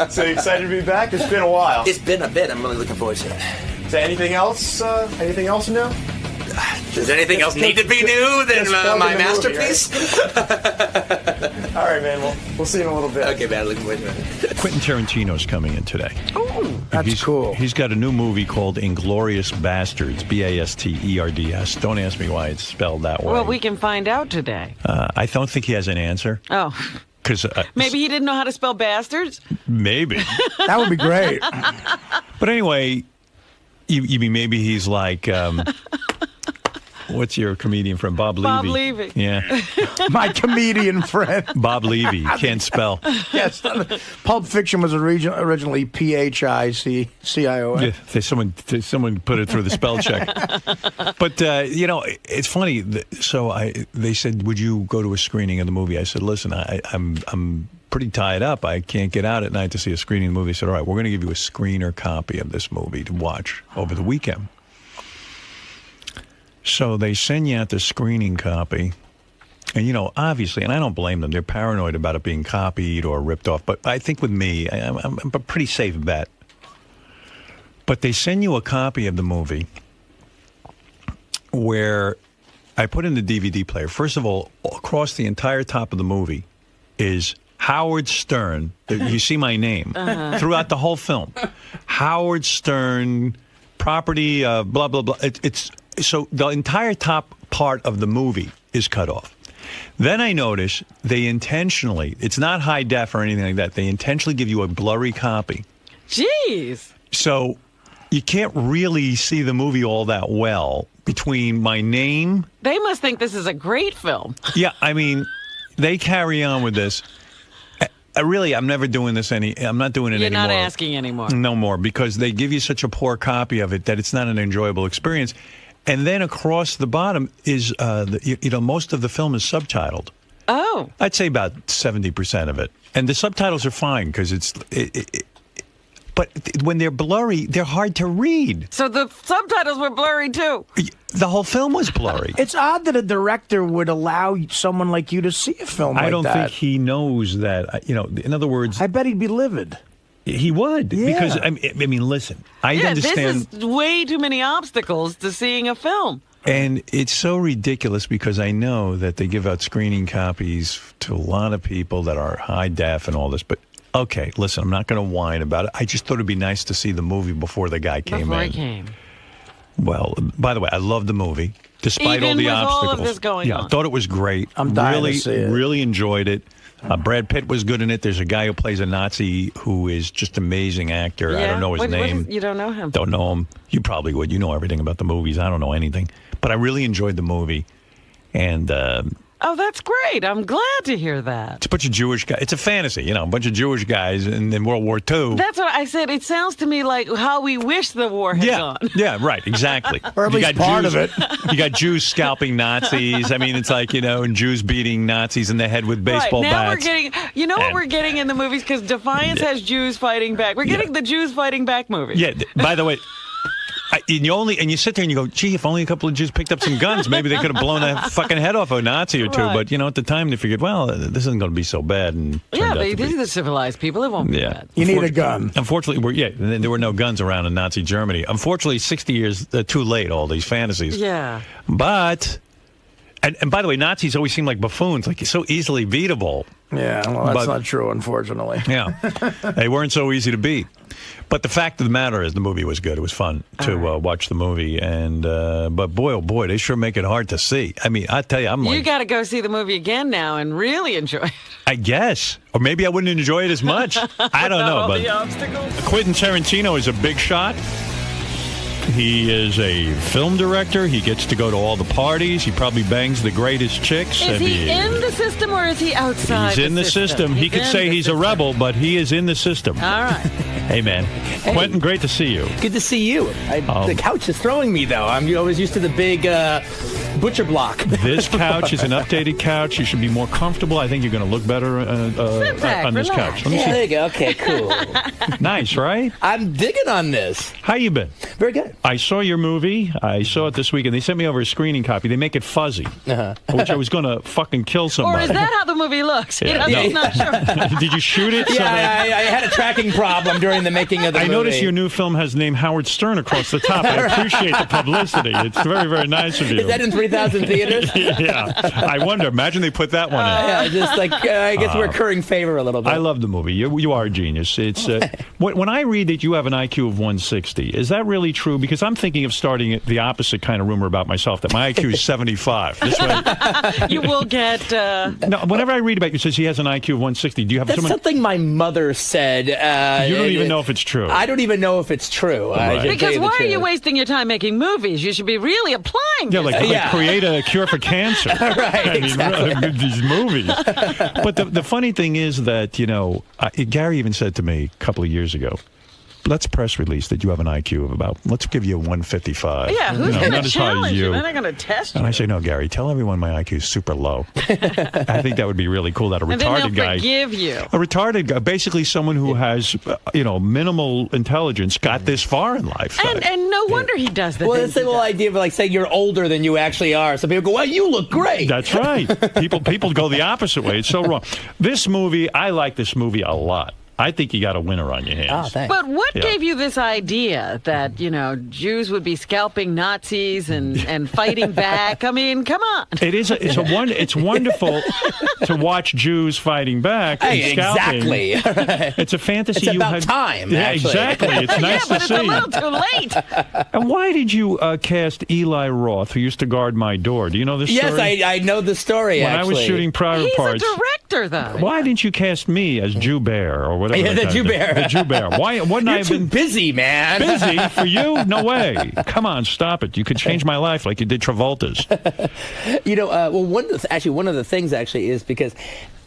So you excited to be back? It's been a while. It's been a bit. I'm really looking forward to it. Is there anything else? Anything else new? Does anything else need to be new than my masterpiece? Movie, right? All right, man. We'll see you in a little bit. Okay, man. Looking forward to it. Quentin Tarantino's coming in today. Oh, that's cool. He's got a new movie called Inglourious Basterds, Basterds. Don't ask me why it's spelled that way. Well, we can find out today. I don't think he has an answer. Oh. Because maybe he didn't know how to spell bastards? Maybe. That would be great. But anyway, you mean maybe he's like... what's your comedian friend? Bob Levy. Bob Levy. Yeah. My comedian friend. Bob Levy. Can't spell. Yes. Pulp Fiction was originally P-H-I-C-C-I-O-N. Yeah, someone put it through the spell check. But, it's funny. They said, would you go to a screening of the movie? I said, listen, I'm pretty tied up. I can't get out at night to see a screening of the movie. They said, all right, we're going to give you a screener copy of this movie to watch over the weekend. So they send you out the screening copy. And, obviously, and I don't blame them. They're paranoid about it being copied or ripped off. But I think with me, I'm a pretty safe bet. But they send you a copy of the movie where I put in the DVD player. First of all, across the entire top of the movie is Howard Stern. You see my name throughout the whole film. Howard Stern, property, blah, blah, blah. So the entire top part of the movie is cut off. Then I notice they intentionally, it's not high def or anything like that, they intentionally give you a blurry copy. Jeez. So you can't really see the movie all that well between my name. They must think this is a great film. Yeah, I mean, they carry on with this. I'm never doing this I'm not doing it anymore. You're not asking anymore. No more, because they give you such a poor copy of it that it's not an enjoyable experience. And then across the bottom is, most of the film is subtitled. Oh. I'd say about 70% of it. And the subtitles are fine because but when they're blurry, they're hard to read. So the subtitles were blurry, too. The whole film was blurry. It's odd that a director would allow someone like you to see a film like that. I don't think he knows that. In other words... I bet he'd be livid. He would, because, I mean, listen, I understand... This is way too many obstacles to seeing a film. And it's so ridiculous because I know that they give out screening copies to a lot of people that are high def and all this, but... Okay, listen, I'm not going to whine about it. I just thought it'd be nice to see the movie before the guy came in. Before he came. Well, by the way, I loved the movie, despite all the obstacles. All of this going on. I thought it was great. I'm dying to see it. Really enjoyed it. Brad Pitt was good in it. There's a guy who plays a Nazi who is just an amazing actor. Yeah? I don't know his name. You don't know him? Don't know him. You probably would. You know everything about the movies. I don't know anything. But I really enjoyed the movie. And... oh, that's great. I'm glad to hear that. It's a bunch of Jewish guys. It's a fantasy, a bunch of Jewish guys in World War II. That's what I said. It sounds to me like how we wish the war had gone. Yeah, right, exactly. Or at least part of it. You got Jews scalping Nazis. I mean, it's like, and Jews beating Nazis in the head with baseball now bats. We're getting, what we're getting in the movies? Because Defiance has Jews fighting back. We're getting the Jews fighting back movie. Yeah, by the way... And you sit there and you go, gee, if only a couple of Jews picked up some guns, maybe they could have blown a fucking head off a Nazi or two. Right. But, at the time they figured, well, this isn't going to be so bad. And these are the civilized people. It won't be bad. You need a gun. Unfortunately, there were no guns around in Nazi Germany. Unfortunately, 60 years too late, all these fantasies. Yeah. But... And by the way, Nazis always seem like buffoons, like so easily beatable. Yeah, well, that's not true, unfortunately. Yeah, they weren't so easy to beat. But the fact of the matter is the movie was good. It was fun to watch the movie. And but boy, oh boy, they sure make it hard to see. I mean, I tell you, You got to go see the movie again now and really enjoy it. I guess. Or maybe I wouldn't enjoy it as much. I don't know. But the obstacles. Quentin Tarantino is a big shot. He is a film director. He gets to go to all the parties. He probably bangs the greatest chicks. Is he in the system or is he outside? He's in the system. He could say he's a rebel, but he is in the system. All right. Hey, man. Hey. Quentin, great to see you. Good to see you. The couch is throwing me, though. I'm always used to the big Butcher block. This couch is an updated couch. You should be more comfortable. I think you're going to look better on this couch. Let me Yeah, see. there you go. Okay, cool. Nice, right? I'm digging on this. How you been? Very good. I saw your movie. I saw it this week, and they sent me over a screening copy. They make it fuzzy, which I was going to fucking kill somebody. Or is that how the movie looks? Yeah, He's not sure. Did you shoot it? Yeah, I had a tracking problem during the making of the movie. I noticed your new film has the name Howard Stern across the top. I appreciate the publicity. It's very, very nice of you. Is that in 3,000 theaters? Yeah. I wonder. Imagine they put that one in. Yeah, just like, I guess recurring favor a little bit. I love the movie. You are a genius. It's when I read that you have an IQ of 160, is that really true? Because I'm thinking of starting the opposite kind of rumor about myself, that my IQ is 75. This way, you will get... No, whenever I read about you, it says he has an IQ of 160. Do you have That's something my mother said. You don't even know if it's true. I don't even know if it's true. Right. Because why are you wasting your time making movies? You should be really applying. Yeah, like create a cure for cancer. Right, I mean, exactly. really, these movies. But the funny thing is that, Gary even said to me a couple of years ago, let's press release that you have an IQ of about, let's give you a 155. Yeah, who's going to challenge you? They're not going to test you. And I say, no, Gary, tell everyone my IQ is super low. I think that would be really cool that a retarded guy. Forgive you. A retarded guy, basically someone who has, minimal intelligence, got this far in life. And no wonder he does that. Well, it's the whole idea of, like, say you're older than you actually are. So people go, well, you look great. That's right. People go the opposite way. It's so wrong. This movie, I like this movie a lot. I think you got a winner on your hands. Oh, thanks. But what gave you this idea that, Jews would be scalping Nazis and fighting back? I mean, come on. It's wonderful to watch Jews fighting back and scalping. Exactly. It's a fantasy. It's about time. Yeah, actually. exactly. It's nice to but see. it's a little too late. And why did you cast Eli Roth, who used to guard my door? Do you know this story? Yes, I know the story, when actually. I was shooting Private Parts. He's a director, though. Why didn't you cast me as Jew Bear or whatever? Yeah, the Jew Bear. The Jew Bear. Why wouldn't I have been busy, man? Busy for you? No way. Come on, stop it. You could change my life like you did Travolta's. Well, one of the things is because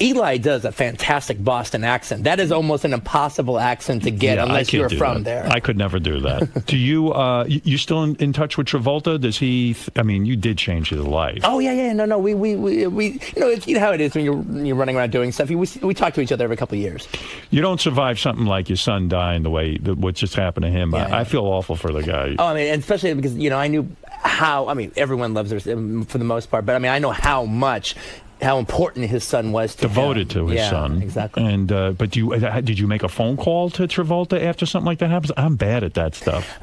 Eli does a fantastic Boston accent. That is almost an impossible accent to get unless you're from there. I could never do that. Do you? You still in touch with Travolta? Does he? I mean, you did change his life. Oh yeah. No. We it's, how it is when you're running around doing stuff. We talk to each other every couple of years. You don't survive something like your son dying the way what just happened to him. Yeah, I feel awful for the guy. Oh, I mean, and especially because I knew how. I mean, everyone loves him for the most part, but I mean, I know how important his son was to devoted him. To his son. Exactly. And but did you make a phone call to Travolta after something like that happens? I'm bad at that stuff.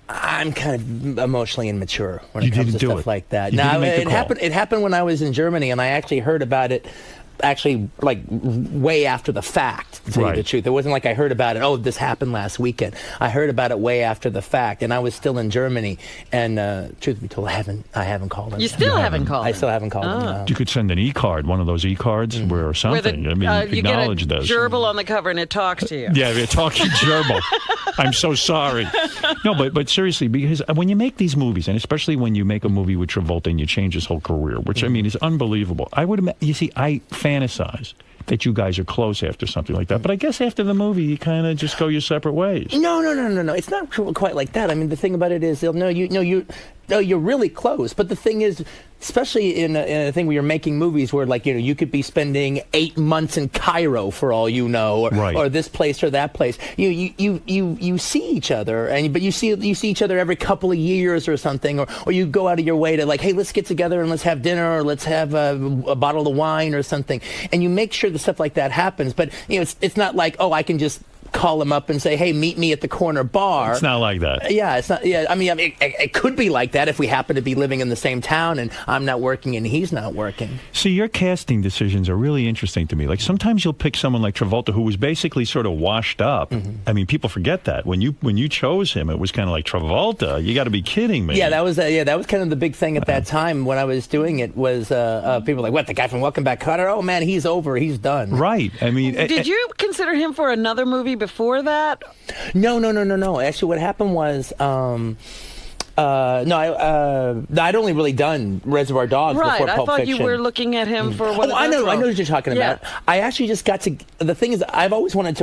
I'm kind of emotionally immature when You it comes didn't to do stuff it. like that. You Now didn't make the call. It happened when I was in Germany, and I actually heard about it. Like way after the fact, to tell you the truth. It wasn't like I heard about it, this happened last weekend. I heard about it way after the fact, and I was still in Germany. And truth be told, I haven't called him. You still haven't called him? I still haven't called him. No. You could send an e-card, one of those e-cards where something. You acknowledge get a this. gerbil on the cover and it talks to you. Yeah, they're talking gerbil. I'm so sorry. No, but seriously, because when you make these movies, and especially when you make a movie with Travolta and you change his whole career, which I mean is unbelievable. I fantasize that you guys are close after something like that. But I guess after the movie, you kind of just go your separate ways. No. It's not quite like that. I mean, the thing about it is, you're really close. But the thing is, especially in a thing where you're making movies where, like, you could be spending 8 months in Cairo for all you know, or this place or that place. You see each other, but you see each other every couple of years or something, or you go out of your way to, like, hey, let's get together and let's have dinner, or let's have a bottle of wine or something, and you make sure that stuff like that happens. But it's not like, I can just call him up and say, hey, meet me at the corner bar. It's not like that. Yeah, it's not. Yeah, I mean, it could be like that if we happen to be living in the same town and I'm not working and he's not working. See, your casting decisions are really interesting to me. Like, sometimes you'll pick someone like Travolta who was basically sort of washed up. I mean, people forget that. When you chose him, it was kind of like, Travolta, you got to be kidding me. Yeah, that was kind of the big thing at that time when I was doing it was people were like, what, the guy from Welcome Back, Kotter? Oh, man, he's over. He's done. Right. I mean... Did you consider him for another movie before that? No. Actually, what happened was I'd only really done Reservoir Dogs before Pulp Fiction. Right, I thought you were looking at him for one of I know roles. what you're talking about. I actually just got to. The thing is, I've always liked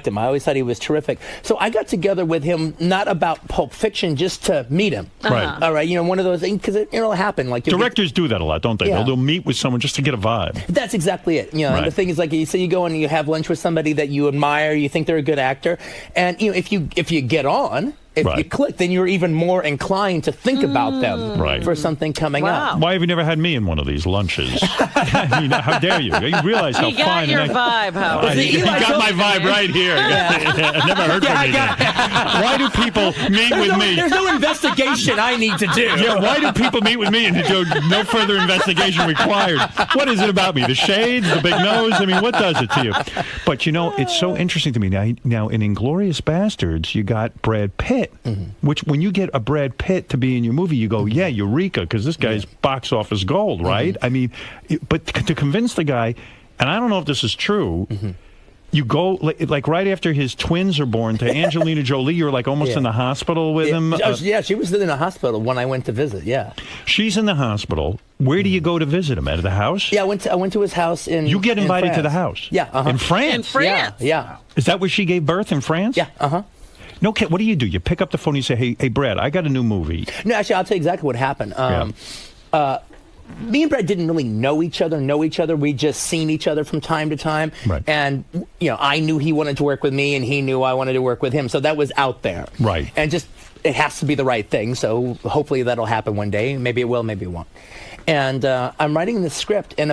him. I always thought he was terrific. So I got together with him not about Pulp Fiction, just to meet him. Right. All right. One of those things because it'll happen. Like directors do that a lot, don't they? Yeah. They'll meet with someone just to get a vibe. That's exactly it. And the thing is, like, you go and you have lunch with somebody that you admire, you think they're a good actor, and if you get on. If you click, then you're even more inclined to think about them for something coming up. Why have you never had me in one of these lunches? How dare you? You realize how fine. He got your vibe, Howard. He got my vibe right here. I never heard from you again. Why do people meet with me? There's no investigation I need to do. Yeah, why do people meet with me and do no further investigation required? What is it about me? The shades, the big nose? I mean, what does it to you? But, it's so interesting to me. Now in Inglourious Basterds, you got Brad Pitt. Which, when you get a Brad Pitt to be in your movie, you go, yeah, eureka, because this guy's box office gold, right? I mean, but to convince the guy, and I don't know if this is true, you go, like right after his twins are born, to Angelina Jolie, you're like almost in the hospital with him. She was in the hospital when I went to visit, She's in the hospital. Where do you go to visit him? At the house? Yeah, I went to his house in You get invited in to the house? Yeah. In France? In France? Yeah. Is that where she gave birth, in France? Yeah, No, what do? You pick up the phone and you say, hey, Brad, I got a new movie. No, actually, I'll tell you exactly what happened. Me and Brad didn't really know each other. We just seen each other from time to time. Right. And, I knew he wanted to work with me, and he knew I wanted to work with him. So that was out there. Right. And just, it has to be the right thing. So hopefully that'll happen one day. Maybe it will, maybe it won't. And I'm writing the script, and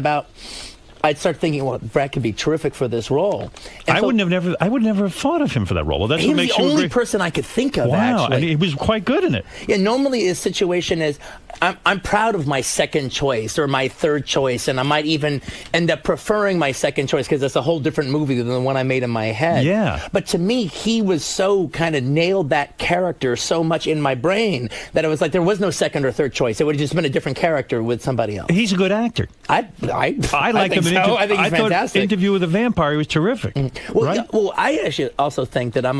I'd start thinking, well, Brad could be terrific for this role. And I would never have thought of him for that role. Well, that's he what was makes the you only agree. person I could think of, Wow, actually. and he was quite good in it. Yeah, normally his situation is, I'm proud of my second choice or my third choice, and I might even end up preferring my second choice because it's a whole different movie than the one I made in my head. Yeah. But to me, he was so kind of nailed that character so much in my brain that it was like there was no second or third choice. It would have just been a different character with somebody else. He's a good actor. I like him. So. I think he's thought fantastic. Interview with a Vampire was terrific. Well, right? yeah, well, I actually also think that I'm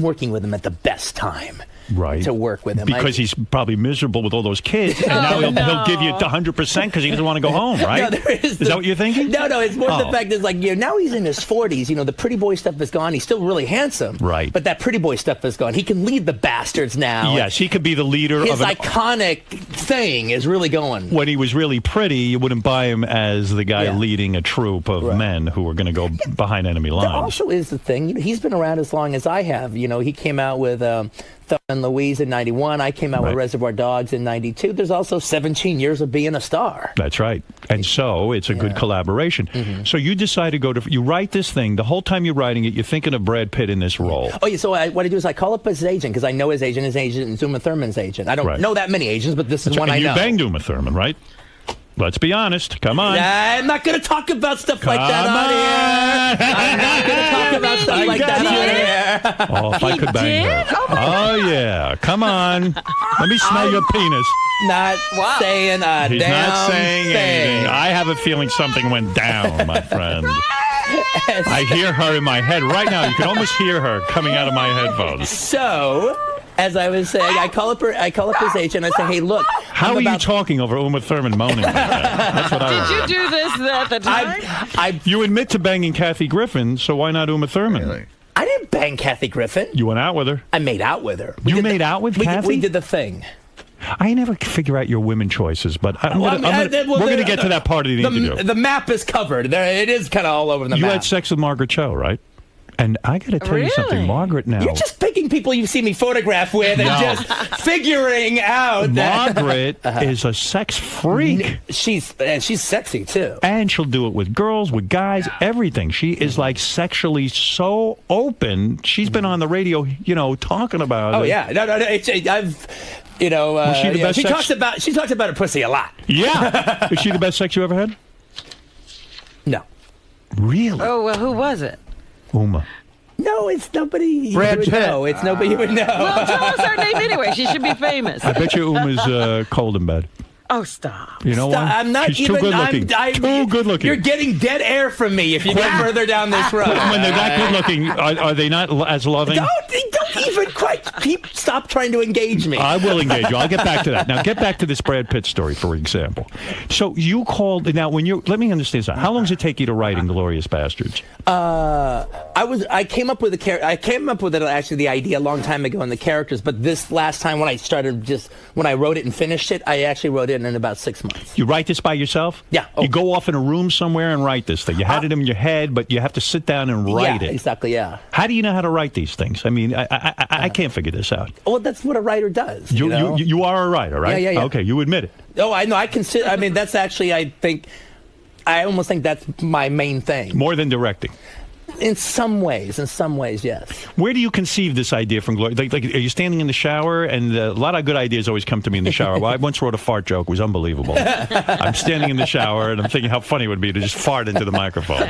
working with him at the best time. Right. To work with him. Because he's probably miserable with all those kids, and now he'll give you 100% because he doesn't want to go home, right? No, is that what you're thinking? No, it's more the fact is like, now he's in his 40s. The pretty boy stuff is gone. He's still really handsome. Right. But that pretty boy stuff is gone. He can lead the Bastards now. Yes, he could be the leader his of iconic thing is really going. When he was really pretty, you wouldn't buy him as the guy leading a troop of men who were going to go behind enemy lines. That also is the thing. He's been around as long as I have. He came out with Thurman Louise in 91. I came out with Reservoir Dogs in 92. There's also 17 years of being a star. That's right. And so it's a good collaboration. So you decide to you write this thing. The whole time you're writing it, you're thinking of Brad Pitt in this role. Oh, yeah. So what I do is I call up his agent because I know his agent. His agent is Uma Thurman's agent. I don't know that many agents, but this is one I know. You banged Uma Thurman, right? Let's be honest. Come on. I'm not going to talk about stuff like that on here. I'm not going to talk about stuff like that on here. Oh, if I could bang her. Oh, yeah. Come on. Let me smell your penis. Not saying a He's damn not saying thing. anything. I have a feeling something went down, my friend. I hear her in my head right now. You can almost hear her coming out of my headphones. So, as I was saying, I call up his agent and I say, hey, look. How are you talking over Uma Thurman moaning like that? That's what I Did you do this at the time? You admit to banging Kathy Griffin, so why not Uma Thurman? Really? I didn't bang Kathy Griffin. You went out with her. I made out with her. You made out with Kathy? We did the thing. I never figure out your women choices, but we're going to get to that part of the interview. The map is covered. It is kind of all over the map. You had sex with Margaret Cho, right? And I got to tell you something, Margaret now. You're just picking people you've seen me photograph with and just figuring out that. Margaret is a sex freak. She's sexy, too. And she'll do it with girls, with guys, everything. She is like sexually so open. She's been on the radio, talking about it. Oh, yeah. No. I've... she talks about her pussy a lot. Yeah. Is she the best sex you ever had? No. Really? Oh, well, who was it? Uma. No, it's nobody. Brad Pitt. No, it's nobody you would know. Well, tell us her name anyway. She should be famous. I bet you Uma's cold in bed. Oh, stop. You know what? I'm not She's even. too good looking. Too good looking. You're getting dead air from me if you get further down this road. When they're that good looking, are they not as loving? Don't Stop trying to engage me. I will engage you. I'll get back to that. Now, get back to this Brad Pitt story, for example. So you called, now when you, let me understand something. How long does it take you to write Inglourious Basterds? I came up with actually the idea a long time ago and the characters, but this last time when I wrote it and finished it, I actually wrote it in about 6 months. You write this by yourself? Yeah. You go off in a room somewhere and write this thing. You had it in your head, but you have to sit down and write it. Exactly, yeah. How do you know how to write these things? I mean, I can't figure this out. Well, that's what a writer does. You are a writer, right? Yeah. Okay, you admit it. Oh, I know. I mean, that's actually, I almost think that's my main thing. More than directing. In some ways, yes. Where do you conceive this idea from Glory? Like, are you standing in the shower? And a lot of good ideas always come to me in the shower. Well, I once wrote a fart joke. It was unbelievable. I'm standing in the shower, and I'm thinking how funny it would be to just fart into the microphone.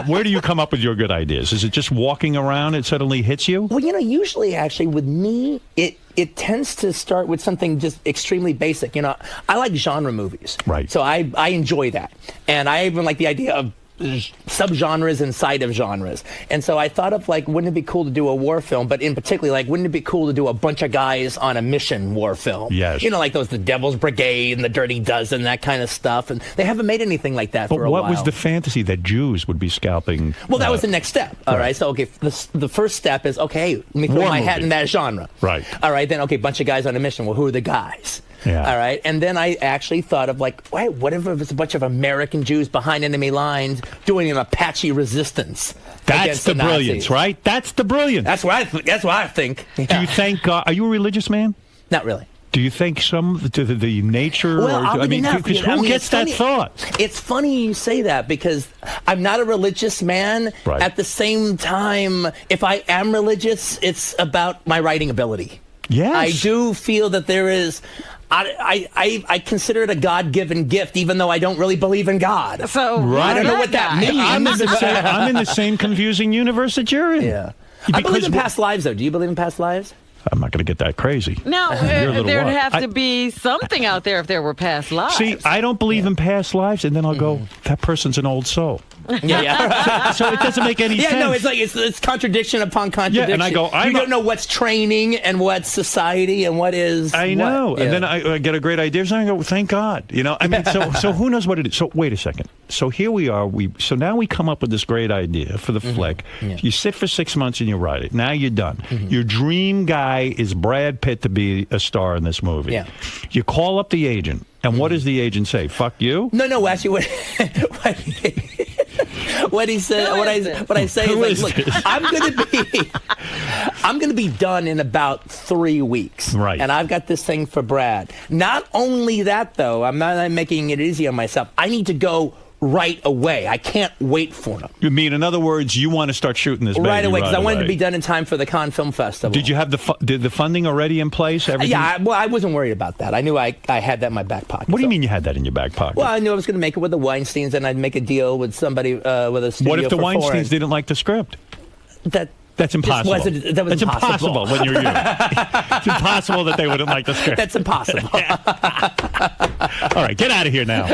Where do you come up with your good ideas? Is it just walking around it suddenly hits you? Well, usually, actually, with me, it tends to start with something just extremely basic. I like genre movies. Right. So I enjoy that. And I even like the idea of subgenres inside of genres. And so I thought of, wouldn't it be cool to do a war film, but in particular, wouldn't it be cool to do a bunch of guys on a mission war film? Yes. Like those, the Devil's Brigade and the Dirty Dozen, that kind of stuff. And they haven't made anything like that for a while. But what was the fantasy that Jews would be scalping? Well, that was the next step. All right. So, the first step is, let me throw my hat in that genre. Right. All right. Then, bunch of guys on a mission. Well, who are the guys? Yeah. All right. And then I actually thought of wait, what if it was a bunch of American Jews behind enemy lines doing an Apache resistance? That's the brilliance, right? That's the brilliance. That's what I think. Yeah. Do you thank God? Are you a religious man? Not really. Do you think the nature? Well, because who gets that thought? It's funny you say that because I'm not a religious man. Right. At the same time, if I am religious, it's about my writing ability. Yes. I do feel that there is. I consider it a God-given gift, even though I don't really believe in God. So I don't know what that means. I'm in the same confusing universe that you're in. Yeah. I believe in past lives, though. Do you believe in past lives? I'm not going to get that crazy. No, there'd have to be something out there if there were past lives. See, I don't believe in past lives, and then I'll go, that person's an old soul. Yeah. So it doesn't make any sense. Yeah, no, it's contradiction upon contradiction. Yeah, and I go, you don't know what's training and what's society and what is. I know, what. And then I get a great idea, and I go, thank God. I mean, so who knows what it is? So wait a second. So here we are. So now we come up with this great idea for the flick. Yeah. You sit for 6 months and you write it. Now you're done. Your dream guy is Brad Pitt to be a star in this movie. Yeah. You call up the agent, and what does the agent say? Fuck you? No. Actually, what he said, what I say is look, I'm gonna be done in about 3 weeks. Right. And I've got this thing for Brad. Not only that, though, I'm not making it easy on myself. I need to go right away. I can't wait for him. You mean, in other words, you want to start shooting this baby right away because I wanted to be done in time for the Cannes Film Festival. Did you have the funding already in place? Everything? Yeah, I wasn't worried about that. I knew I had that in my back pocket. What do you mean you had that in your back pocket? Well, I knew I was going to make it with the Weinsteins, and I'd make a deal with somebody with a studio. What if the Weinsteins foreign. didn't like the script? That's That's impossible. That's impossible when you're you. It's impossible that they wouldn't like the script. That's impossible. All right, get out of here now.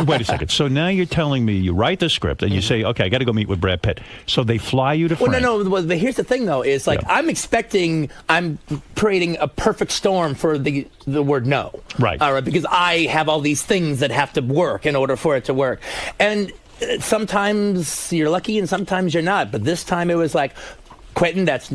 Wait a second. So now you're telling me you write the script and you say, okay, I got to go meet with Brad Pitt. So they fly you to France. Well, no. But here's the thing, though, is I'm creating a perfect storm for the word no. Right. All right, because I have all these things that have to work in order for it to work. And sometimes you're lucky and sometimes you're not. But this time it was like, Quentin, that's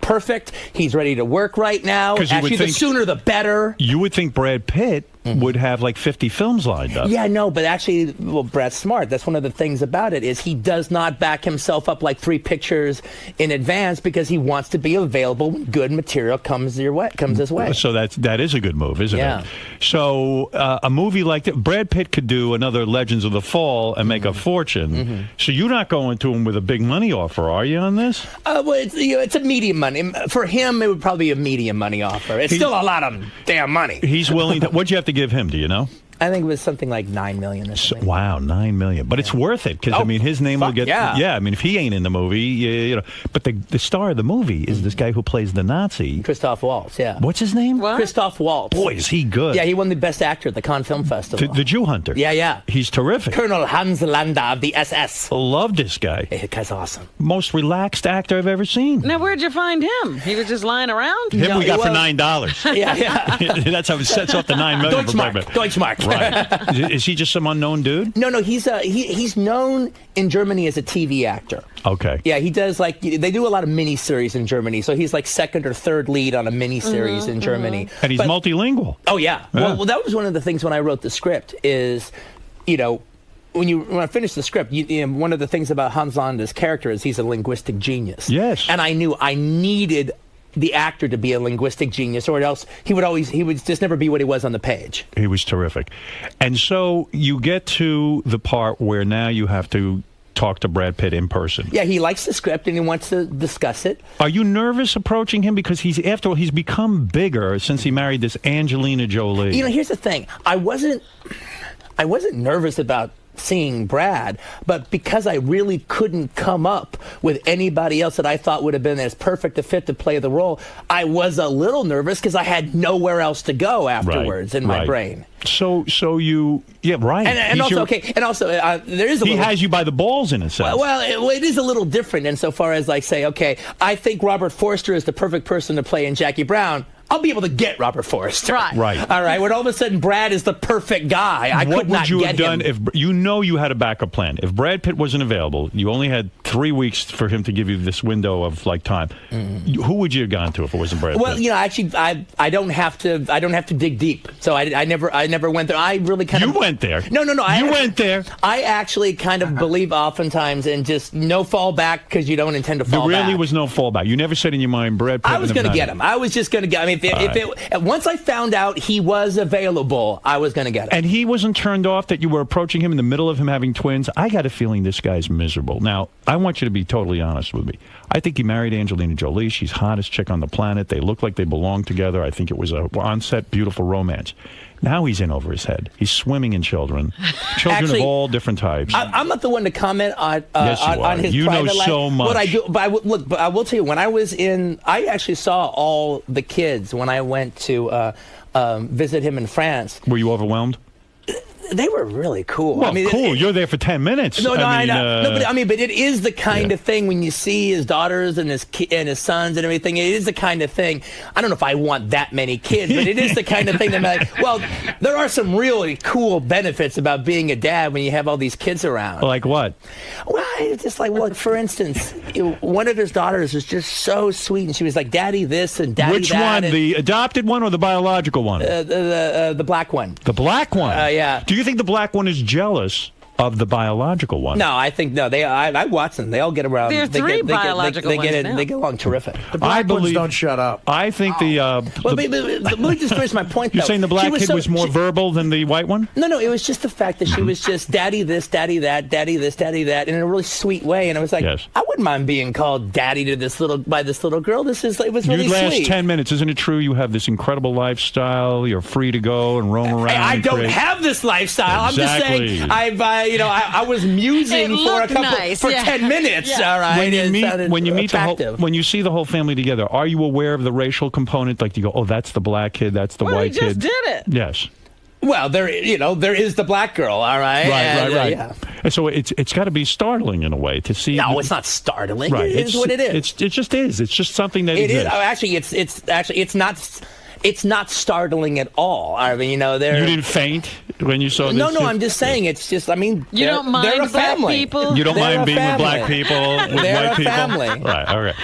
perfect. He's ready to work right now. Actually, the sooner the better. You would think Brad Pitt would have like 50 films lined up. Yeah, no, but actually, Brad's smart. That's one of the things about it is he does not back himself up like 3 pictures in advance because he wants to be available when good material comes his way. So that is a good move, isn't it? So a movie like that, Brad Pitt could do another Legends of the Fall and make a fortune. So you're not going to him with a big money offer, are you, on this? Well, it's a medium money. For him, it would probably be a medium money offer. It's still a lot of damn money. He's willing to. What'd you have to give him? Do you know? I think it was something like $9 million or something. Wow, $9 million. But it's worth it because, I mean, his name will get... yeah. I mean, if he ain't in the movie, you know. But the star of the movie is this guy who plays the Nazi. Christoph Waltz, yeah. What's his name? What? Christoph Waltz. Boy, is he good. Yeah, he won the Best Actor at the Cannes Film Festival. The Jew Hunter. Yeah. He's terrific. Colonel Hans Landa of the SS. Love this guy. Hey, that guy's awesome. Most relaxed actor I've ever seen. Now, where'd you find him? He was just lying around? Him No, we got well- for $9. Yeah. That's how it sets off the $9 million. Deutschmark. Right. Is he just some unknown dude? No, he's known in Germany as a TV actor. Okay. Yeah, he does they do a lot of miniseries in Germany, so he's like second or third lead on a miniseries in Germany. And he's multilingual. Oh yeah. Yeah. Well, that was one of the things when I wrote the script is, you know, when I finished the script, one of the things about Hans Landa's character is he's a linguistic genius. Yes. And I knew I needed the actor to be a linguistic genius, or else he would just never be what he was on the page. He was terrific. And so you get to the part where now you have to talk to Brad Pitt in person. Yeah, he likes the script and he wants to discuss it. Are you nervous approaching him? Because after all, he's become bigger since he married this Angelina Jolie. You know, here's the thing. I wasn't nervous about seeing Brad, but because I really couldn't come up with anybody else that I thought would have been as perfect a fit to play the role, I was a little nervous because I had nowhere else to go afterwards in my brain. So you, yeah, right. And also, there is a he little, has you by the balls in a sense. Well, it is a little different insofar as like say, okay, I think Robert Forster is the perfect person to play in Jackie Brown. I'll be able to get Robert Forster. Right. All right. When all of a sudden Brad is the perfect guy, I could not get him. What would you have done if you had a backup plan? If Brad Pitt wasn't available, you only had 3 weeks for him to give you this window of like time. Who would you have gone to if it wasn't Brad Pitt? Well, you know, actually, I don't have to dig deep. So I never went there. I really kind of. You went there. No. You went there. I actually kind of believe oftentimes in just no fallback because you don't intend to fall back. There really was no fallback. You never said in your mind, Brad Pitt. I was going to get him. I was just going to get. I mean, once I found out he was available, I was going to get him. And he wasn't turned off that you were approaching him in the middle of him having twins. I got a feeling this guy's miserable. Now, I want you to be totally honest with me. I think he married Angelina Jolie. She's hottest chick on the planet. They look like they belong together. I think it was a on-set beautiful romance. Now he's in over his head. He's swimming in children Actually, of all different types. I'm not the one to comment on Yes, you are. on his You know private life. so much. What I do, but I will tell you, when I was I actually saw all the kids when I went to visit him in France. Were you overwhelmed? They were really cool. Well, I mean, cool. You're there for 10 minutes. I know. But it is the kind of thing when you see his daughters and his sons and everything. It is the kind of thing. I don't know if I want that many kids, but it is the kind of thing that I'm like, well, there are some really cool benefits about being a dad when you have all these kids around. Like what? Well, it's just like, for instance, one of his daughters was just so sweet, and she was like, "Daddy this and Daddy Which that." one? The adopted one or the biological one? The black one. The black one? Yeah. Do you think the black one is jealous of the biological one? No, I think no. I watch them. They all get around. There are three biological ones now. They get along terrific. The black ones don't shut up. I think Let me just finish my point. You're though. saying the black kid was more verbal than the white one? No. It was just the fact that she was just Daddy this, Daddy that, Daddy this, Daddy that, in a really sweet way. And I was like, Yes. I wouldn't mind being called Daddy to this little girl. It was really You last sweet. 10 minutes. Isn't it true you have this incredible lifestyle? You're free to go and roam around. I and don't create. have this lifestyle. Exactly. I'm just saying, I was musing It for looked nice, yeah. 10 minutes. Yeah. All right. When you see the whole family together, are you aware of the racial component? Like, you go, oh, that's the black kid, that's the white he just kid. did it. Yes. Well, there is the black girl. All right. Right. Yeah. And so it's got to be startling in a way to see. No, it's not startling. Right. It is what it is. It just is. It's just something that It is. exists. Actually, it's not. It's not startling at all. I mean, You didn't faint when you saw this? No, I'm just saying. It's just. I mean, You don't mind they're a black family. people? You don't They're mind a being with family. black people, with They're white a people? family. Right, all right.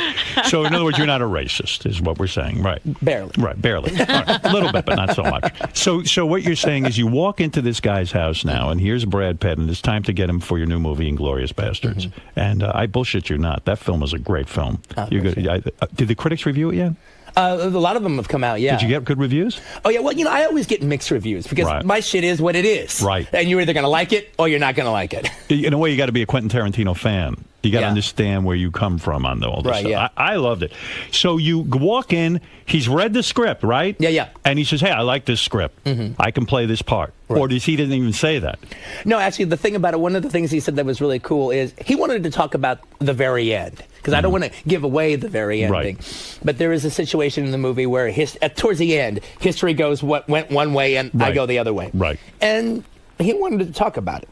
So, in other words, you're not a racist, is what we're saying, right? Barely. Right, barely. All right. A little bit, but not so much. So what you're saying is you walk into this guy's house now, and here's Brad Pitt, and it's time to get him for your new movie, Inglourious Basterds. Mm-hmm. And I bullshit you not. That film is a great film. Oh, You're good. Did the critics review it yet? A lot of them have come out, yeah. Did you get good reviews? Oh, yeah. Well, I always get mixed reviews because my shit is what it is. Right. And you're either going to like it or you're not going to like it. In a way, you got to be a Quentin Tarantino fan. You got to understand where you come from on all this stuff. Yeah. I loved it. So you walk in, he's read the script, right? Yeah. And he says, hey, I like this script. I can play this part. Right. Or he didn't even say that? No, actually, the thing about it, one of the things he said that was really cool is he wanted to talk about the very end. Because I don't want to give away the very ending. But there is a situation in the movie where towards the end, history went one way and I go the other way. Right. And he wanted to talk about it.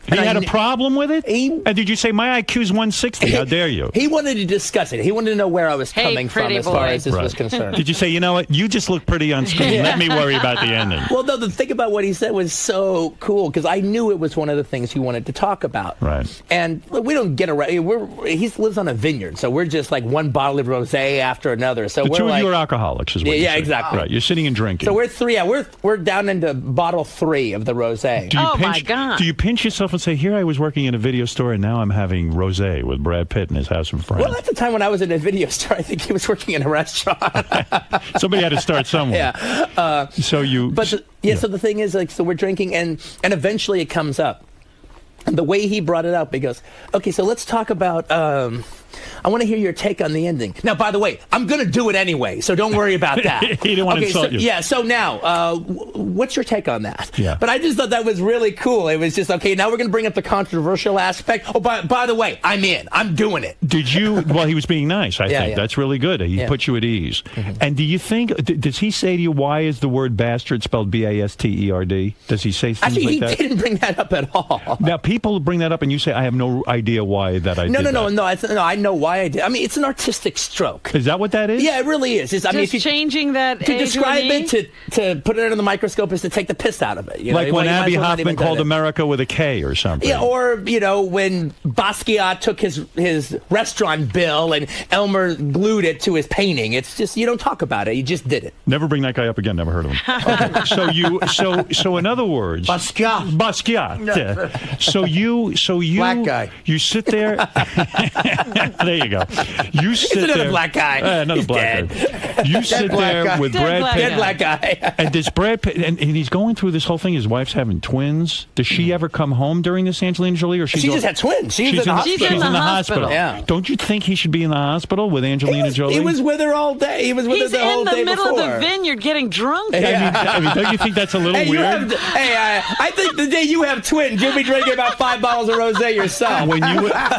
He had a problem with it? And did you say, my IQ's 160? How dare you? He wanted to discuss it. He wanted to know where I was coming from as far as this was concerned. Did you say, you know what? You just look pretty on screen. Let me worry about the ending. Well, no, the thing about what he said was so cool because I knew it was one of the things he wanted to talk about. Right. And we don't get around. He lives on a vineyard, so we're just like one bottle of rosé after another. So the we're two like, of you are alcoholics, is what you're saying. Exactly. Right. You're sitting and drinking. So we're three. We're down into bottle 3 of the rosé. My God. Do you pinch yourself and say, here I was working in a video store and now I'm having rosé with Brad Pitt in his house in France? Well, at the time when I was in a video store, I think he was working in a restaurant. Somebody had to start somewhere. Yeah. So He didn't want to insult you. Yeah, so now, what's your take on that? Yeah. But I just thought that was really cool. It was just, okay, now we're going to bring up the controversial aspect. Oh, by the way, I'm in. I'm doing it. Did you, well, he was being nice, I think. Yeah. That's really good. He put you at ease. And do you think, does he say to you, why is the word bastard spelled B-A-S-T-E-R-D? Does he say things like that? He didn't bring that up at all. Now, people bring that up and you say, I have no idea why that I did that. No, I know why I did. I mean, it's an artistic stroke. Is that what that is? Yeah, it really is. If you changing that to describe it, to put it under the microscope is to take the piss out of it. Like when Abby Hoffman called America with a K or something. Yeah, or when Basquiat took his restaurant bill and Elmer glued it to his painting. It's just, you don't talk about it. You just did it. Never bring that guy up again. Never heard of him. Okay. So in other words, Basquiat. Yeah. So you black guy. You sit there. There you go. You sit another there. Black guy. Another He's black dead. guy. You sit there with Brad Pitt. Dead black guy. And does Brad Pitt, and he's going through this whole thing. His wife's having twins. Does she ever come home during this, Angelina Jolie, or she just had twins? She's in the hospital. She's in the hospital. Yeah. Don't you think he should be in the hospital with Angelina Jolie? He was with her all day. He was with her the whole day before. He's in the middle of the vineyard getting drunk. I mean, don't you think that's a little weird? I think the day you have twins, you'll be drinking about 5 bottles of rosé yourself.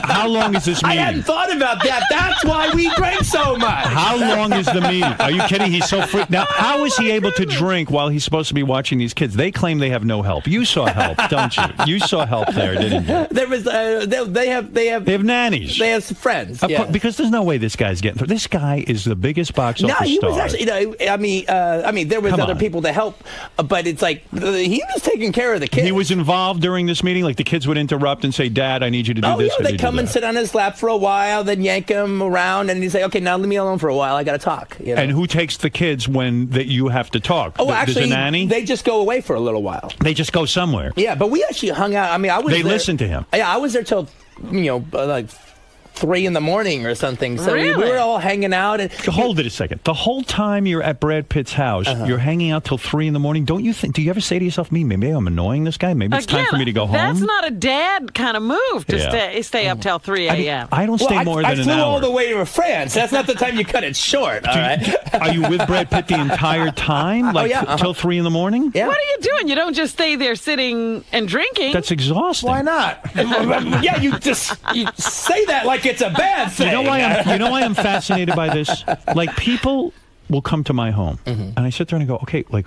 How long is this meeting? I hadn't thought about that. That's why we drink so much. How long is the meeting? Are you kidding? He's so free. Now, how is he able to drink while he's supposed to be watching these kids? They claim they have no help. You saw help, don't you? You saw help there, didn't you? There was. They have nannies. They have friends. Of course, because there's no way this guy's getting through. This guy is the biggest box office star. No, he was actually. I mean, there was other people to help, but it's like he was taking care of the kids. He was involved during this meeting. Like the kids would interrupt and say, "Dad, I need you to do this." Yeah, they come and sit on his lap for a while, then yank him around, and he'd say, "Okay, now leave me alone for a while. I got to talk." You know? And who takes the kids when you have to talk? Oh, actually, there's a nanny? They just go away for a little while. They just go somewhere. Yeah, but we actually hung out. I mean, I was. They listened to him. Yeah, I was there till like 3 a.m. or something. So really? we were all hanging out. And hold it a second. The whole time you're at Brad Pitt's house, you're hanging out till 3 a.m. Don't you think? Do you ever say to yourself, maybe I'm annoying this guy? Maybe it's time for me to go home. That's not a dad kind of move to stay up till 3 a.m. I don't stay more than an hour. I flew all the way to France. That's not the time you cut it short. All right. Are you with Brad Pitt the entire time? Like till 3 a.m? Yeah. What are you doing? You don't just stay there sitting and drinking. That's exhausting. Why not? Yeah, you say that like it's a bad thing. You know why I'm fascinated by this? Like people will come to my home, and I sit there and I go,